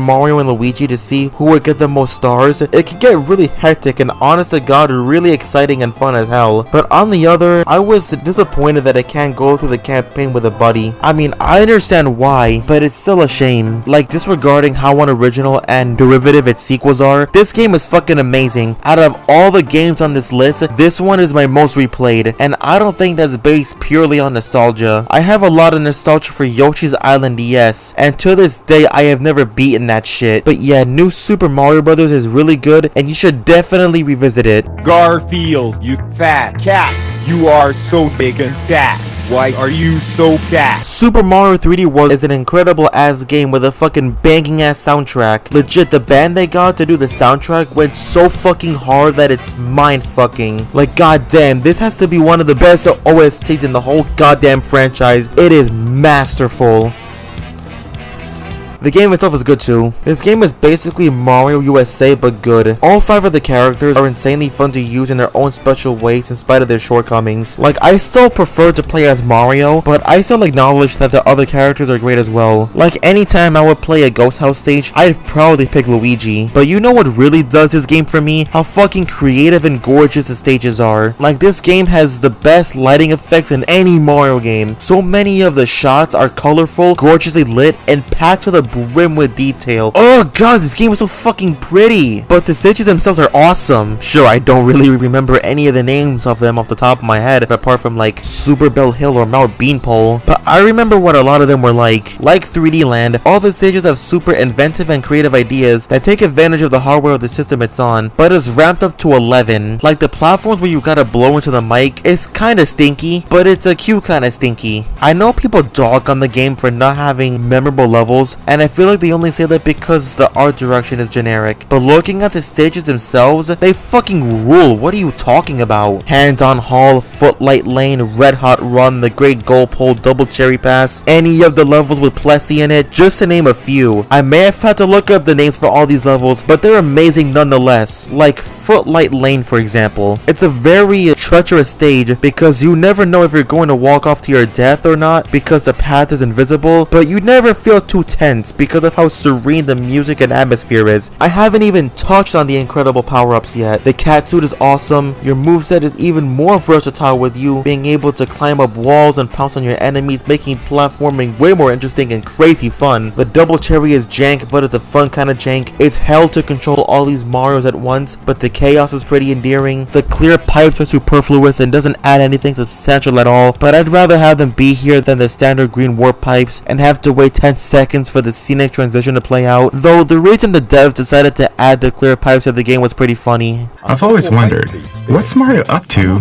Mario and Luigi to see who would get the most stars. It can get really hectic and honest to god really exciting and fun as hell. But on the other, I was disappointed that I can't go through the campaign with a buddy. I mean, I understand why, but it's still a shame. Like, disregarding how unoriginal and derivative its sequels are, this game is fucking amazing. Out of all the games on this list, this one is my most replayed, and I don't think that's based purely on nostalgia. I have a lot of nostalgia for Yoshi's Island DS, and to this day I have never beaten that shit. But yeah, New Super Mario Bros. Is really good, and you should definitely revisit it. Garfield, you fat cat. You are so big and fat. Why are you so fat? Super Mario 3D World is an incredible ass game with a fucking banging ass soundtrack. Legit, the band they got to do the soundtrack went so fucking hard that it's mind fucking. Like, goddamn, this has to be one of the best OSTs in the whole goddamn franchise. It is masterful. The game itself is good too. This game is basically Mario USA but good. All 5 of the characters are insanely fun to use in their own special ways in spite of their shortcomings. Like, I still prefer to play as Mario, but I still acknowledge that the other characters are great as well. Like, anytime I would play a Ghost House stage, I'd probably pick Luigi. But you know what really does this game for me? How fucking creative and gorgeous the stages are. Like, this game has the best lighting effects in any Mario game. So many of the shots are colorful, gorgeously lit, and packed to the brim with detail. Oh god, this game is so fucking pretty. But the stages themselves are awesome. Sure, I don't really remember any of the names of them off the top of my head, apart from like Super Bell Hill or Mount Beanpole. But I remember what a lot of them were like. Like 3D Land, all the stages have super inventive and creative ideas that take advantage of the hardware of the system it's on, but it's ramped up to 11. Like the platforms where you gotta blow into the mic is kinda stinky, but it's a cute kinda stinky. I know people dog on the game for not having memorable levels, and I feel like they only say that because the art direction is generic. But looking at the stages themselves, they fucking rule. What are you talking about? Hands-on Hall, Footlight Lane, Red Hot Run, the Great Goal Pole, Double Cherry Pass, any of the levels with Plessy in it, just to name a few. I may have had to look up the names for all these levels, but they're amazing nonetheless. Like Footlight Lane, for example. It's a very treacherous stage because you never know if you're going to walk off to your death or not because the path is invisible, but you never feel too tense because of how serene the music and atmosphere is. I haven't even touched on the incredible power-ups yet. The cat suit is awesome. Your moveset is even more versatile with you being able to climb up walls and pounce on your enemies, making platforming way more interesting and crazy fun. The double cherry is jank, but it's a fun kind of jank. It's hell to control all these Marios at once, but the chaos is pretty endearing. The clear pipes are superfluous and doesn't add anything substantial at all, but I'd rather have them be here than the standard green warp pipes and have to wait 10 seconds for the scenic transition to play out. Though the reason the devs decided to add the clear pipes to the game was pretty funny. I've always wondered, what's Mario up to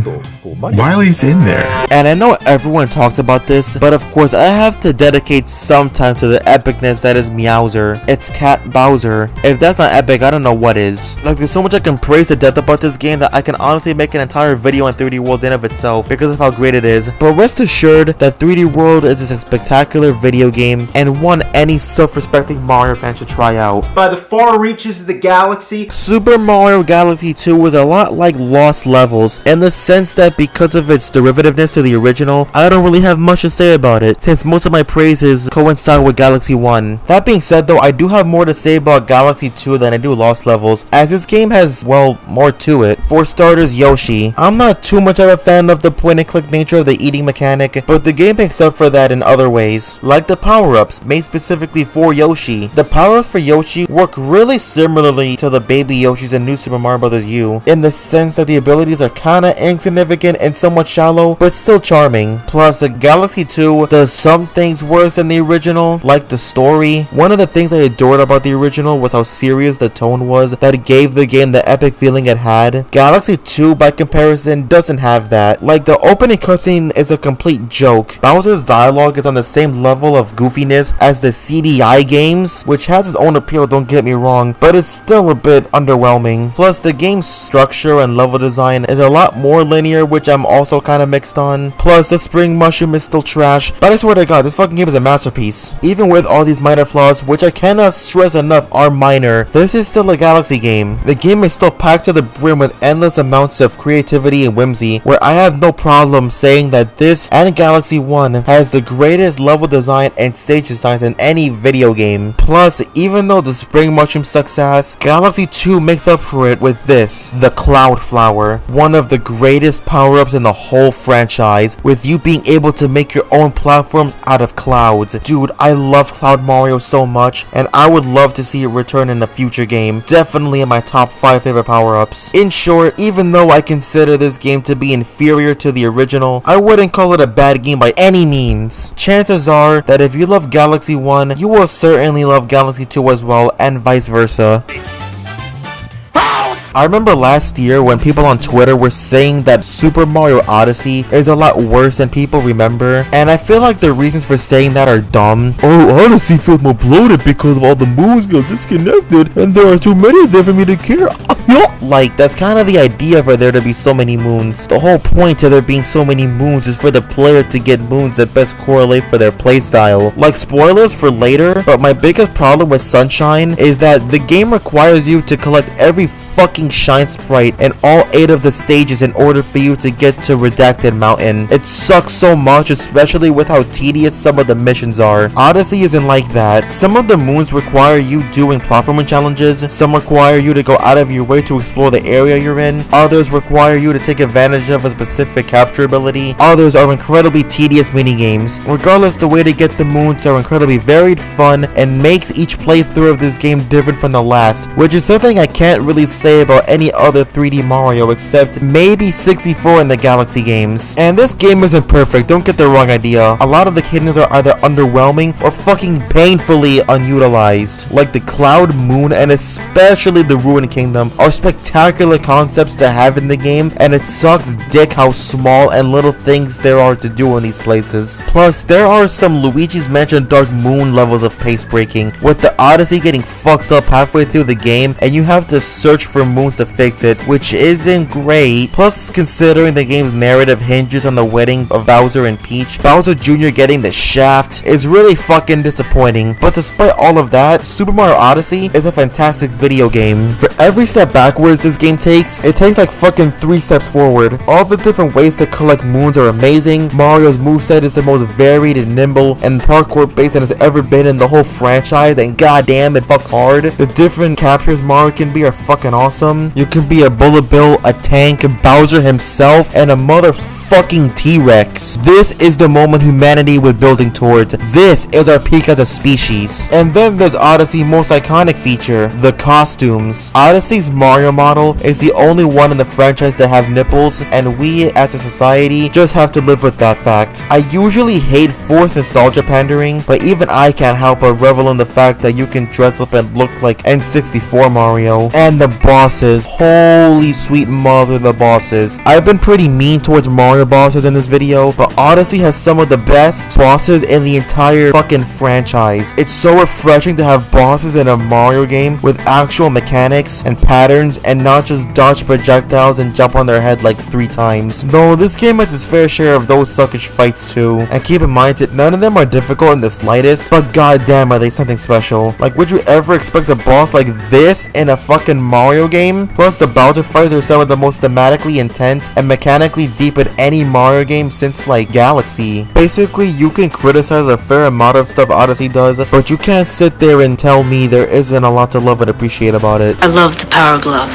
while he's in there? And I know everyone talks about this, but of course I have to dedicate some time to the epicness that is Meowser. It's Cat Bowser. If that's not epic, I don't know what is. Like, there's so much I can praise to death about this game that I can honestly make an entire video on 3D World in of itself because of how great it is. But rest assured that 3D World is a spectacular video game and one any self-respecting Mario fan should try out. By the far reaches of the galaxy, Super Mario Galaxy 2 was a lot like Lost Levels in the sense that because of its derivativeness to the original, I don't really have much to say about it since most of my praises coincide with Galaxy 1. That being said though, I do have more to say about Galaxy 2 than I do Lost Levels, as this game has, well, little more to it. For starters, Yoshi. I'm not too much of a fan of the point-and-click nature of the eating mechanic, but the game makes up for that in other ways, like the power-ups made specifically for Yoshi. The power-ups for Yoshi work really similarly to the baby Yoshis in New Super Mario Bros. U, in the sense that the abilities are kinda insignificant and somewhat shallow, but still charming. Plus, the Galaxy 2 does some things worse than the original, like the story. One of the things I adored about the original was how serious the tone was that gave the game the epic feeling it had. Galaxy 2, by comparison, doesn't have that. Like, the opening cutscene is a complete joke. Bowser's dialogue is on the same level of goofiness as the CDI games, which has its own appeal, don't get me wrong, but it's still a bit underwhelming. Plus, the game's structure and level design is a lot more linear, which I'm also kind of mixed on. Plus, the spring mushroom is still trash, but I swear to God, this fucking game is a masterpiece. Even with all these minor flaws, which I cannot stress enough are minor, this is still a Galaxy game. The game is still packed to the brim with endless amounts of creativity and whimsy, where I have no problem saying that this and Galaxy 1 has the greatest level design and stage designs in any video game. Plus, even though the spring mushroom sucks ass, Galaxy 2 makes up for it with this, the Cloud Flower, one of the greatest power-ups in the whole franchise, with you being able to make your own platforms out of clouds. Dude, I love Cloud Mario so much, and I would love to see it return in a future game. Definitely in my top 5 favorite power-ups. In short, even though I consider this game to be inferior to the original, I wouldn't call it a bad game by any means. Chances are that if you love Galaxy 1, you will certainly love Galaxy 2 as well, and vice versa. I remember last year when people on Twitter were saying that Super Mario Odyssey is a lot worse than people remember, and I feel like the reasons for saying that are dumb. Oh, Odyssey feels more bloated because of all the moves feel disconnected, and there are too many of them for me to care. Like, that's kind of the idea for there to be so many moons. The whole point of there being so many moons is for the player to get moons that best correlate for their playstyle. Like, spoilers for later, but my biggest problem with Sunshine is that the game requires you to collect every fucking shine sprite in all 8 of the stages in order for you to get to Redacted Mountain. It sucks so much, especially with how tedious some of the missions are. Odyssey isn't like that. Some of the moons require you doing platforming challenges, some require you to go out of your way to explore the area you're in, others require you to take advantage of a specific capture ability, others are incredibly tedious minigames. Regardless, the way to get the moons are incredibly varied, fun, and makes each playthrough of this game different from the last, which is something I can't really say about any other 3D Mario except maybe 64 in the Galaxy games. And this game isn't perfect, don't get the wrong idea. A lot of the kingdoms are either underwhelming or fucking painfully unutilized. Like the Cloud Moon and especially the Ruined Kingdom are spectacular concepts to have in the game, and it sucks dick how small and little things there are to do in these places. Plus, there are some Luigi's Mansion Dark Moon levels of pace breaking, with the Odyssey getting fucked up halfway through the game and you have to search for moons to fix it, which isn't great. Plus, considering the game's narrative hinges on the wedding of Bowser and Peach, Bowser Jr. getting the shaft is really fucking disappointing. But despite all of that, Super Mario Odyssey is a fantastic video game. For every step backwards this game takes, it takes like fucking 3 steps forward. All the different ways to collect moons are amazing. Mario's moveset is the most varied and nimble and parkour based that has ever been in the whole franchise, and goddamn, it fucks hard. The different captures Mario can be are fucking awesome. You can be a Bullet Bill, a tank, Bowser himself, and a motherfucking T-Rex. This is the moment humanity was building towards. This is our peak as a species. And then there's Odyssey's most iconic feature, the costumes. Odyssey's Mario model is the only one in the franchise to have nipples, and we as a society just have to live with that fact. I usually hate forced nostalgia pandering, but even I can't help but revel in the fact that you can dress up and look like N64 Mario. And the bosses, holy sweet mother, the bosses. I've been pretty mean towards Mario bosses in this video, but Odyssey has some of the best bosses in the entire fucking franchise. It's so refreshing to have bosses in a Mario game with actual mechanics and patterns and not just dodge projectiles and jump on their head like 3 times. Though this game has its fair share of those suckish fights too. And keep in mind that none of them are difficult in the slightest, but goddamn are they something special. Like, would you ever expect a boss like this in a fucking Mario game? Plus, the Bowser fights are some of the most thematically intent and mechanically deep in any Mario game since like Galaxy. Basically, you can criticize a fair amount of stuff Odyssey does, but you can't sit there and tell me there isn't a lot to love and appreciate about it. I love the Power Glove.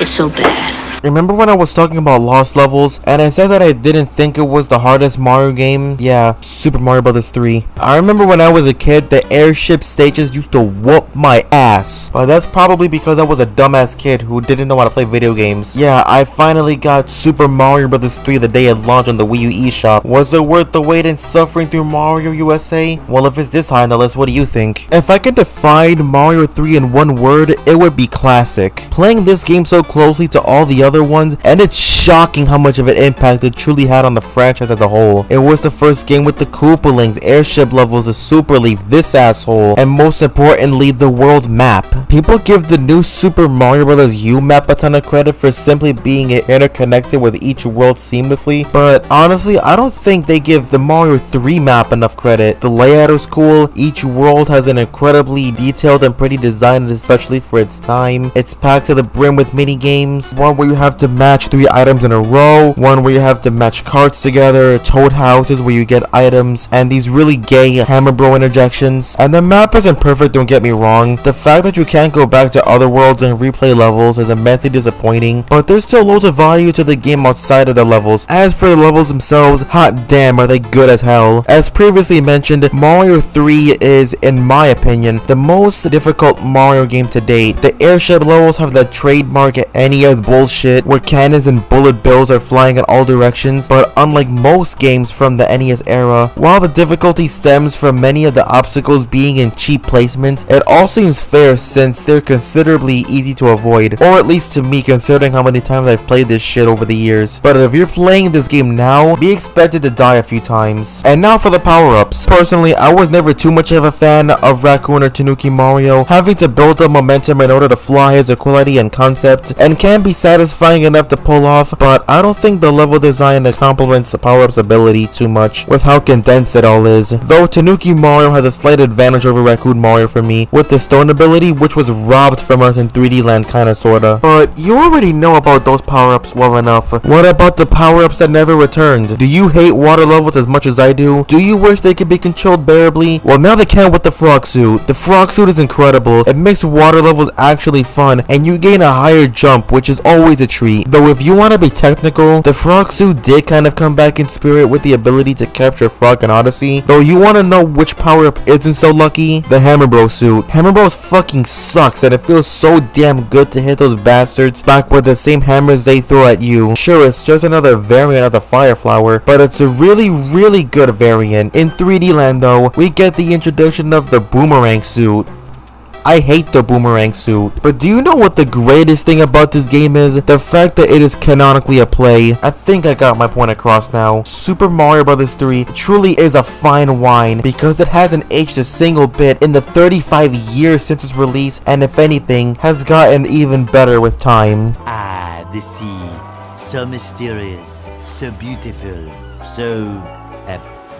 is so bad. Remember when I was talking about Lost Levels, and I said that I didn't think it was the hardest Mario game? Yeah, Super Mario Bros. 3. I remember when I was a kid, the airship stages used to whoop my ass. But that's probably because I was a dumbass kid who didn't know how to play video games. Yeah, I finally got Super Mario Bros. 3 the day it launched on the Wii U eShop. Was it worth the wait and suffering through Mario USA? Well, if it's this high on the list, what do you think? If I could define Mario 3 in one word, it would be classic. Playing this game so closely to all the other ones, and it's shocking how much of an impact it truly had on the franchise as a whole. It was the first game with the Koopalings, airship levels, the Super Leaf, this asshole, and most importantly, the world map. People give the new Super Mario Bros. U map a ton of credit for simply being interconnected with each world seamlessly, but honestly, I don't think they give the Mario 3 map enough credit. The layout is cool, each world has an incredibly detailed and pretty design, especially for its time. It's packed to the brim with mini games, one where you have to match 3 items in a row, one where you have to match carts together, toad houses where you get items, and these really gay Hammer Bro interjections. And the map isn't perfect, don't get me wrong. The fact that you can't go back to other worlds and replay levels is immensely disappointing, but there's still loads of value to the game outside of the levels. As for the levels themselves, hot damn are they good as hell. As previously mentioned, Mario 3 is, in my opinion, the most difficult Mario game to date. The airship levels have the trademark NES bullshit where cannons and bullet bills are flying in all directions, but unlike most games from the NES era, while the difficulty stems from many of the obstacles being in cheap placements, it all seems fair since they're considerably easy to avoid, or at least to me considering how many times I've played this shit over the years. But if you're playing this game now, be expected to die a few times. And now for the power-ups. Personally, I was never too much of a fan of Raccoon or Tanuki Mario. Having to build up momentum in order to fly is a quality and concept, and can be satisfying enough to pull off, but I don't think the level design complements the power-up's ability too much with how condensed it all is. Though Tanuki Mario has a slight advantage over Raccoon Mario for me, with the stone ability, which was robbed from us in 3D Land kinda sorta. But you already know about those power-ups well enough. What about the power-ups that never returned? Do you hate water levels as much as I do? Do you wish they could be controlled bearably? Well, now they can with the frog suit. The frog suit is incredible. It makes water levels actually fun, and you gain a higher jump, which is always a treat. Though if you want to be technical, the frog suit did kind of come back in spirit with the ability to capture Frog in Odyssey. Though you want to know which power-up isn't so lucky? The Hammer Bro suit. Hammer Bros fucking sucks, and it feels so damn good to hit those bastards back with the same hammers they throw at you. Sure, it's just another variant of the Fire Flower, but it's a really good variant. In 3D Land though, we get the introduction of the Boomerang suit. I hate the Boomerang suit. But do you know what the greatest thing about this game is? The fact that it is canonically a play. I think I got my point across now. Super Mario Bros. 3 truly is a fine wine because it hasn't aged a single bit in the 35 years since its release, and if anything, has gotten even better with time. Ah, the sea. So mysterious, so beautiful, so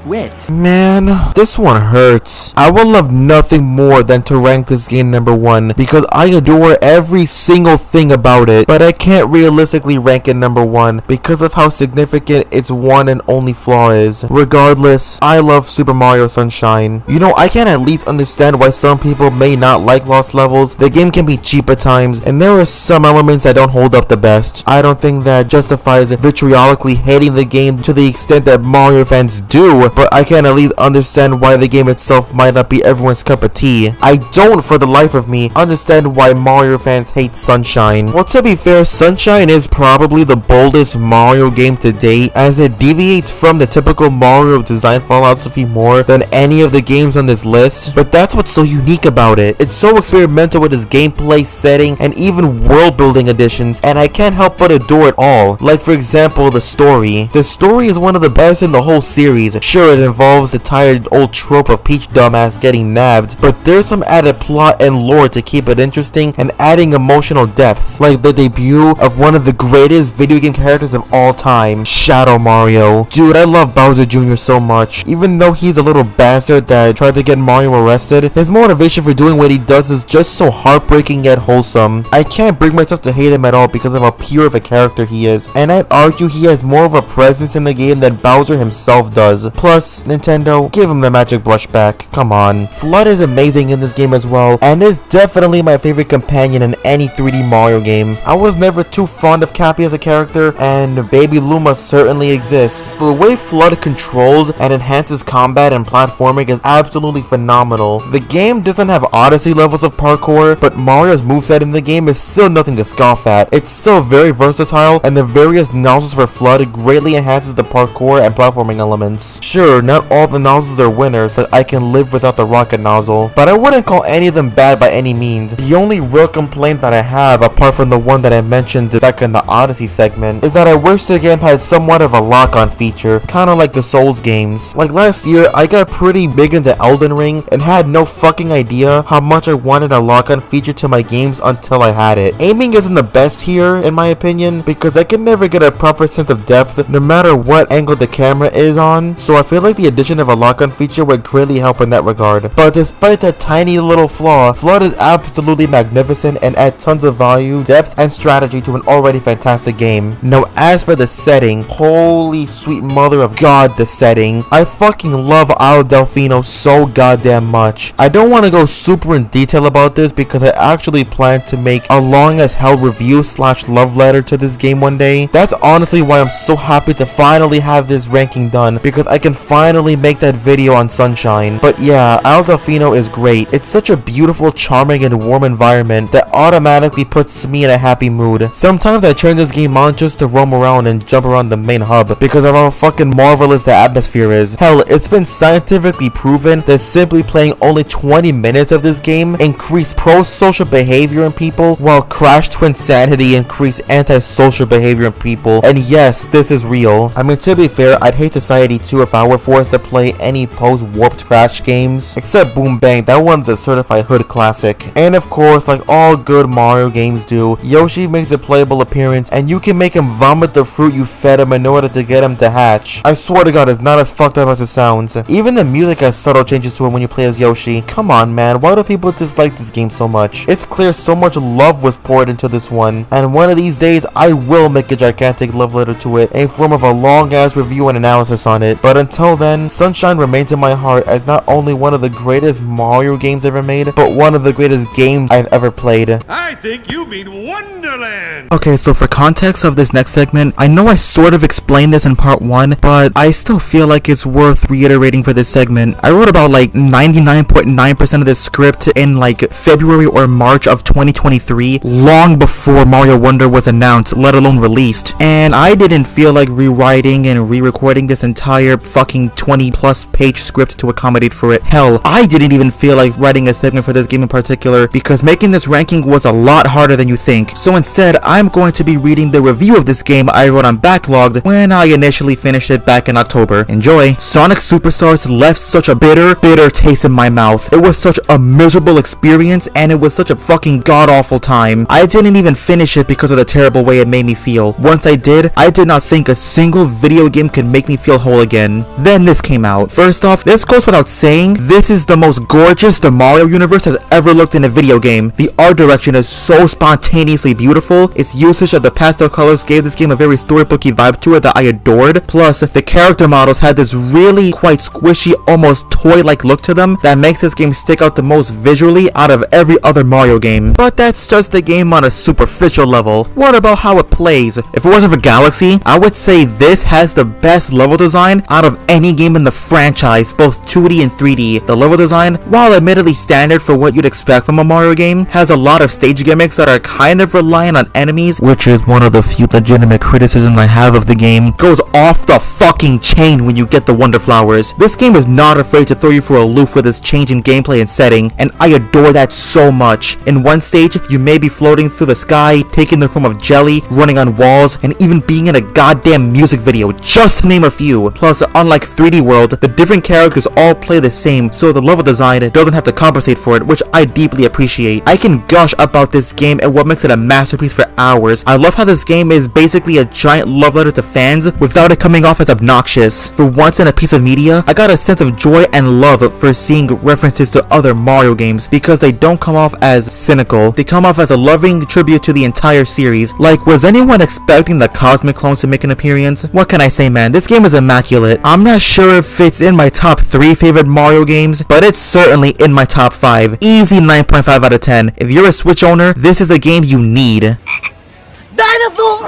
wet. Man, this one hurts. I would love nothing more than to rank this game number 1 because I adore every single thing about it, but I can't realistically rank it number 1 because of how significant its one and only flaw is. Regardless, I love Super Mario Sunshine. You know, I can at least understand why some people may not like Lost Levels. The game can be cheap at times, and there are some elements that don't hold up the best. I don't think that justifies vitriolically hating the game to the extent that Mario fans do, but I can at least understand why the game itself might not be everyone's cup of tea. I don't, for the life of me, understand why Mario fans hate Sunshine. Well, to be fair, Sunshine is probably the boldest Mario game to date, as it deviates from the typical Mario design philosophy more than any of the games on this list, but that's what's so unique about it. It's so experimental with its gameplay, setting, and even world-building additions, and I can't help but adore it all. Like, for example, the story. The story is one of the best in the whole series. Sure, it involves the tired old trope of Peach dumbass getting nabbed, but there's some added plot and lore to keep it interesting and adding emotional depth, like the debut of one of the greatest video game characters of all time, Shadow Mario. Dude, I love Bowser Jr. so much. Even though he's a little bastard that tried to get Mario arrested, his motivation for doing what he does is just so heartbreaking yet wholesome. I can't bring myself to hate him at all because of how pure of a character he is, and I'd argue he has more of a presence in the game than Bowser himself does. Plus, Nintendo, give him the magic brush back. Come on. Flood is amazing in this game as well, and is definitely my favorite companion in any 3D Mario game. I was never too fond of Cappy as a character, and Baby Luma certainly exists. The way Flood controls and enhances combat and platforming is absolutely phenomenal. The game doesn't have Odyssey levels of parkour, but Mario's moveset in the game is still nothing to scoff at. It's still very versatile, and the various nozzles for Flood greatly enhances the parkour and platforming elements. Sure, not all the nozzles are winners, like I can live without the rocket nozzle, but I wouldn't call any of them bad by any means. The only real complaint that I have, apart from the one that I mentioned back in the Odyssey segment, is that I wish the game had somewhat of a lock-on feature, kinda like the Souls games. Like last year, I got pretty big into Elden Ring, and had no fucking idea how much I wanted a lock-on feature to my games until I had it. Aiming isn't the best here, in my opinion, because I can never get a proper sense of depth, no matter what angle the camera is on, so I feel like the addition of a lock-on feature would greatly help in that regard. But despite that tiny little flaw, Flood is absolutely magnificent and adds tons of value, depth, and strategy to an already fantastic game. Now as for the setting, holy sweet mother of god, the setting. I fucking love Isle Delfino so goddamn much. I don't want to go super in detail about this because I actually plan to make a long as hell review / love letter to this game one day. That's honestly why I'm so happy to finally have this ranking done, because I can finally make that video on Sunshine. But yeah, Isle Delfino is great. It's such a beautiful, charming, and warm environment that automatically puts me in a happy mood. Sometimes I turn this game on just to roam around and jump around the main hub because of how fucking marvelous the atmosphere is. Hell, it's been scientifically proven that simply playing only 20 minutes of this game increased pro-social behavior in people, while Crash Twinsanity increased anti-social behavior in people. And yes, this is real. I mean, to be fair, I'd hate Society 2 if I were forced to play any post-warped Crash games, except Boom Bang. That one's a certified hood classic. And of course, like all good Mario games do, Yoshi makes a playable appearance, and you can make him vomit the fruit you fed him in order to get him to hatch. I swear to god, it's not as fucked up as it sounds. Even the music has subtle changes to it when you play as Yoshi. Come on, man, why do people dislike this game so much? It's clear so much love was poured into this one, and one of these days I will make a gigantic love letter to it in form of a long ass review and analysis on it. But until then, Sunshine remains in my heart as not only one of the greatest Mario games ever made, but one of the greatest games I've ever played. I think you mean Wonderland! Okay, so for context of this next segment, I know I sort of explained this in part 1, but I still feel like it's worth reiterating for this segment. I wrote about like 99.9% of this script in like February or March of 2023, long before Mario Wonder was announced, let alone released. And I didn't feel like rewriting and re-recording this entire fucking 20+ page script to accommodate for it. Hell, I didn't even feel like writing a segment for this game in particular, because making this ranking was a lot harder than you think. So instead, I'm going to be reading the review of this game I wrote on Backlogged when I initially finished it back in October. Enjoy! Sonic Superstars left such a bitter taste in my mouth. It was such a miserable experience, and it was such a fucking god-awful time. I didn't even finish it because of the terrible way it made me feel. Once I did not think a single video game could make me feel whole again. Then this came out. First off, this goes without saying, this is the most gorgeous the Mario universe has ever looked in a video game. The art direction is so spontaneously beautiful. Its usage of the pastel colors gave this game a very storybooky vibe to it that I adored. Plus, the character models had this really quite squishy, almost toy-like look to them that makes this game stick out the most visually out of every other Mario game. But that's just the game on a superficial level. What about how it plays? If it wasn't for Galaxy, I would say this has the best level design out of any game in the franchise, both 2D and 3D. The level design, while admittedly standard for what you'd expect from a Mario game, has a lot of stage gimmicks that are kind of reliant on enemies, which is one of the few legitimate criticisms I have of the game. Goes off the fucking chain when you get the Wonder Flowers. This game is not afraid to throw you for a loop with its change in gameplay and setting, and I adore that so much. In one stage, you may be floating through the sky, taking the form of jelly, running on walls, and even being in a goddamn music video, just to name a few. Plus, unlike 3D World, the different characters all play the same, so the level design doesn't have to compensate for it, which I deeply appreciate. I can gush about this game and what makes it a masterpiece for hours. I love how this game is basically a giant love letter to fans without it coming off as obnoxious. For once in a piece of media, I got a sense of joy and love for seeing references to other Mario games because they don't come off as cynical. They come off as a loving tribute to the entire series. Like, was anyone expecting the Cosmic clones to make an appearance? What can I say, man? This game is immaculate. I'm not sure if it's in my top 3 favorite Mario games, but it's certainly in my top 5. Easy 9.5 out of 10. If you're a Switch owner, this is a game you need.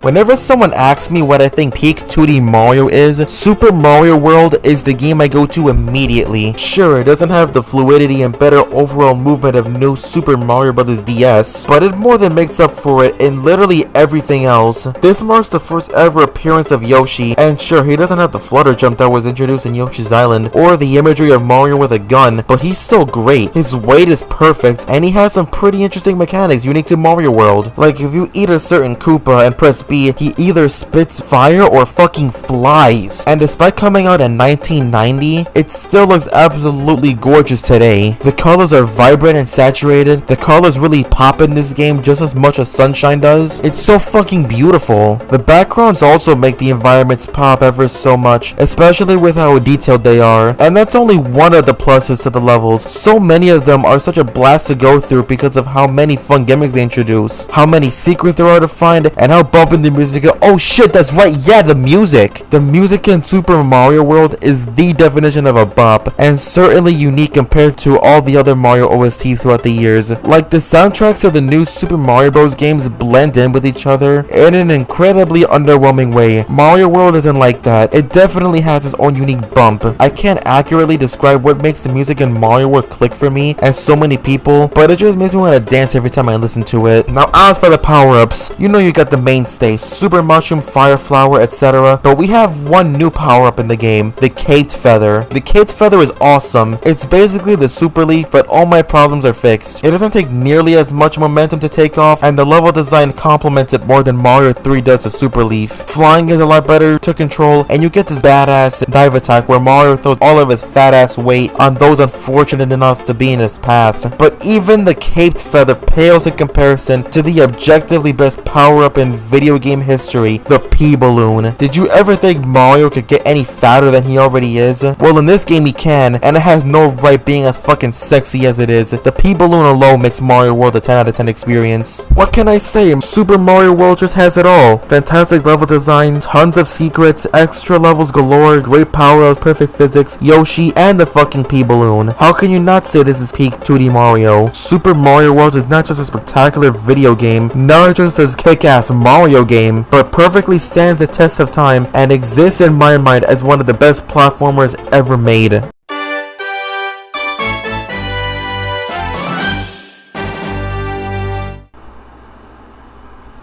Whenever someone asks me what I think peak 2D Mario is, Super Mario World is the game I go to immediately. Sure, it doesn't have the fluidity and better overall movement of new Super Mario Bros. DS, but it more than makes up for it in literally everything else. This marks the first ever appearance of Yoshi, and sure, he doesn't have the flutter jump that was introduced in Yoshi's Island, or the imagery of Mario with a gun, but he's still great. His weight is perfect, and he has some pretty interesting mechanics unique to Mario World. Like, if you eat a certain Koopa and press B, he either spits fire or fucking flies. And despite coming out in 1990, it still looks absolutely gorgeous today. The colors are vibrant and saturated. The colors really pop in this game just as much as Sunshine does. It's so fucking beautiful. The backgrounds also make the environments pop ever so much, especially with how detailed they are. And that's only one of the pluses to the levels. So many of them are such a blast to go through because of how many fun gimmicks they introduce, how many secrets there are to find, and how bumping the music. Oh shit, that's right, yeah, the music. The music in Super Mario World is the definition of a bop, and certainly unique compared to all the other Mario OSTs throughout the years. Like, the soundtracks of the new Super Mario Bros. Games blend in with each other in an incredibly underwhelming way. Mario World isn't like that. It definitely has its own unique bump. I can't accurately describe what makes the music in Mario World click for me and so many people, but it just makes me want to dance every time I listen to it. Now, as for the power-ups, you know you got the mainstay, Super Mushroom, Fire Flower, etc. But we have one new power-up in the game, the Caped Feather. The Caped Feather is awesome. It's basically the Super Leaf, but all my problems are fixed. It doesn't take nearly as much momentum to take off, and the level design complements it more than Mario 3 does to Super Leaf. Flying is a lot better to control, and you get this badass dive attack where Mario throws all of his fat ass weight on those unfortunate enough to be in his path. But even the Caped Feather pales in comparison to the objectively best power-up in video game history, the P-Balloon. Did you ever think Mario could get any fatter than he already is? Well, in this game he can, and it has no right being as fucking sexy as it is. The P-Balloon alone makes Mario World a 10 out of 10 experience. What can I say? Super Mario World just has it all. Fantastic level design, tons of secrets, extra levels galore, great power-ups, perfect physics, Yoshi, and the fucking P-Balloon. How can you not say this is peak 2D Mario? Super Mario World is not just a spectacular video game, not just a kick-ass Mario game, but perfectly stands the test of time and exists in my mind as one of the best platformers ever made.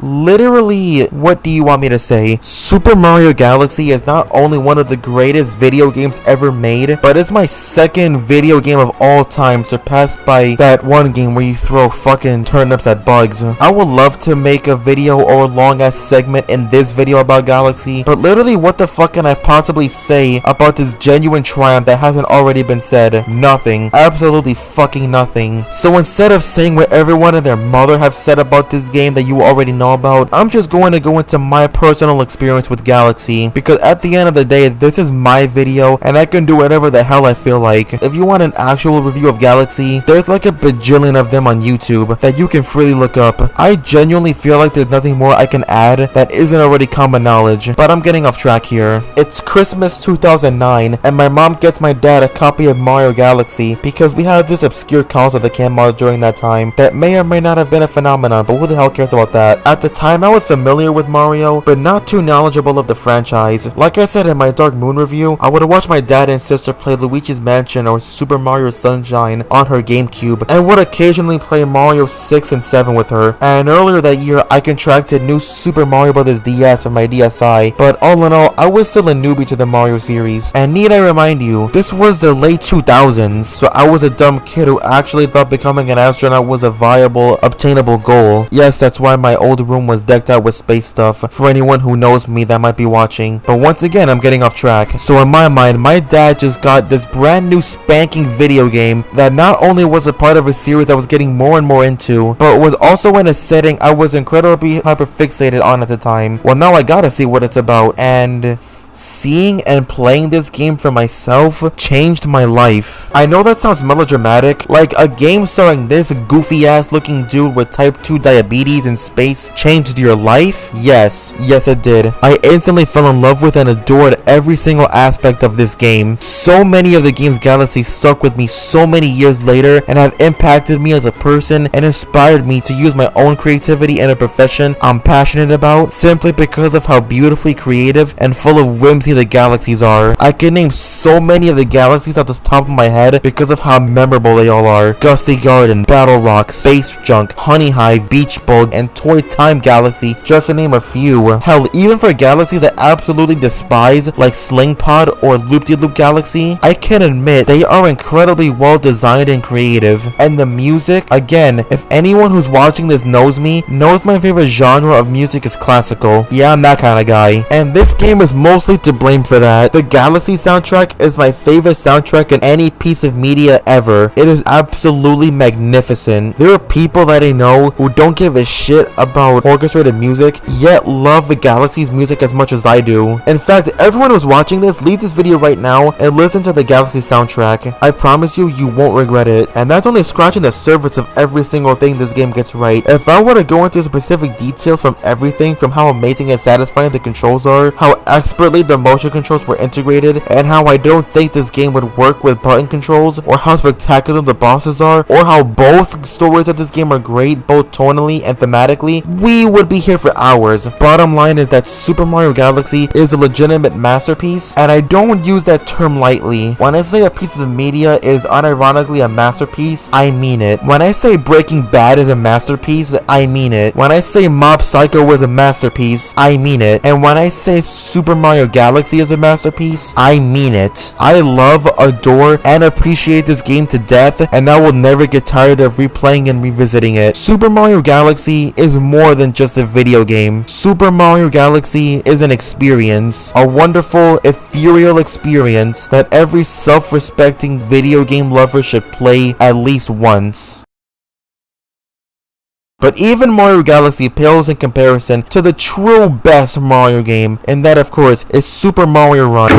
Literally, what do you want me to say? Super Mario Galaxy is not only one of the greatest video games ever made, but it's my second video game of all time, surpassed by that one game where you throw fucking turnips at bugs. I would love to make a video or a long ass segment in this video about Galaxy, but literally what the fuck can I possibly say about this genuine triumph that hasn't already been said? Nothing. Absolutely fucking nothing. So instead of saying what everyone and their mother have said about this game that you already know about, I'm just going to go into my personal experience with Galaxy, because at the end of the day, this is my video and I can do whatever the hell I feel like. If you want an actual review of Galaxy, there's like a bajillion of them on YouTube that you can freely look up. I genuinely feel like there's nothing more I can add that isn't already common knowledge, but I'm getting off track here. It's Christmas 2009 and my mom gets my dad a copy of Mario Galaxy because we had this obscure console that came out during that time that may or may not have been a phenomenon, but who the hell cares about that? At the time, I was familiar with Mario, but not too knowledgeable of the franchise. Like I said in my Dark Moon review, I would have watched my dad and sister play Luigi's Mansion or Super Mario Sunshine on her GameCube, and would occasionally play Mario 6 and 7 with her. And earlier that year, I contracted new Super Mario Bros. DS with my DSi, but all in all, I was still a newbie to the Mario series. And need I remind you, this was the late 2000s, so I was a dumb kid who actually thought becoming an astronaut was a viable, obtainable goal. Yes, that's why my old room was decked out with space stuff, for anyone who knows me that might be watching. But once again, I'm getting off track. So in my mind, my dad just got this brand new spanking video game that not only was a part of a series I was getting more and more into, but was also in a setting I was incredibly hyper fixated on at the time. Well, now I gotta see what it's about, and Seeing and playing this game for myself changed my life. I know that sounds melodramatic, like a game starring this goofy ass looking dude with type 2 diabetes in space changed your life? Yes it did. I instantly fell in love with and adored every single aspect of this game. So many of the game's galaxies stuck with me so many years later and have impacted me as a person and inspired me to use my own creativity in a profession I'm passionate about, simply because of how beautifully creative and full of whimsy the galaxies are. I can name so many of the galaxies at the top of my head because of how memorable they all are. Gusty Garden, Battle Rock, Space Junk, Honey Hive, Beach Bug, and Toy Time Galaxy, just to name a few. Hell, even for galaxies I absolutely despise, like Sling Pod or Loop-de-Loop Galaxy, I can admit they are incredibly well designed and creative. And the music, again, if anyone who's watching this knows me, knows my favorite genre of music is classical. Yeah, I'm that kind of guy. And this game is mostly to blame for that. The Galaxy soundtrack is my favorite soundtrack in any piece of media ever. It is absolutely magnificent. There are people that I know who don't give a shit about orchestrated music, yet love the Galaxy's music as much as I do. In fact, everyone who's watching this, leave this video right now and listen to the Galaxy soundtrack. I promise you, you won't regret it. And that's only scratching the surface of every single thing this game gets right. If I were to go into specific details from everything from how amazing and satisfying the controls are, how expertly the motion controls were integrated, and how I don't think this game would work with button controls, or how spectacular the bosses are, or how both stories of this game are great, both tonally and thematically, we would be here for hours. Bottom line is that Super Mario Galaxy is a legitimate masterpiece, and I don't use that term lightly. When I say a piece of media is unironically a masterpiece, I mean it. When I say Breaking Bad is a masterpiece, I mean it. When I say Mob Psycho was a masterpiece, I mean it. And when I say Super Mario Galaxy is a masterpiece, I mean it. I love, adore, and appreciate this game to death, and I will never get tired of replaying and revisiting it. Super Mario Galaxy is more than just a video game. Super Mario Galaxy is an experience, a wonderful, ethereal experience that every self-respecting video game lover should play at least once. But even Mario Galaxy pales in comparison to the true best Mario game, and that of course is Super Mario Run.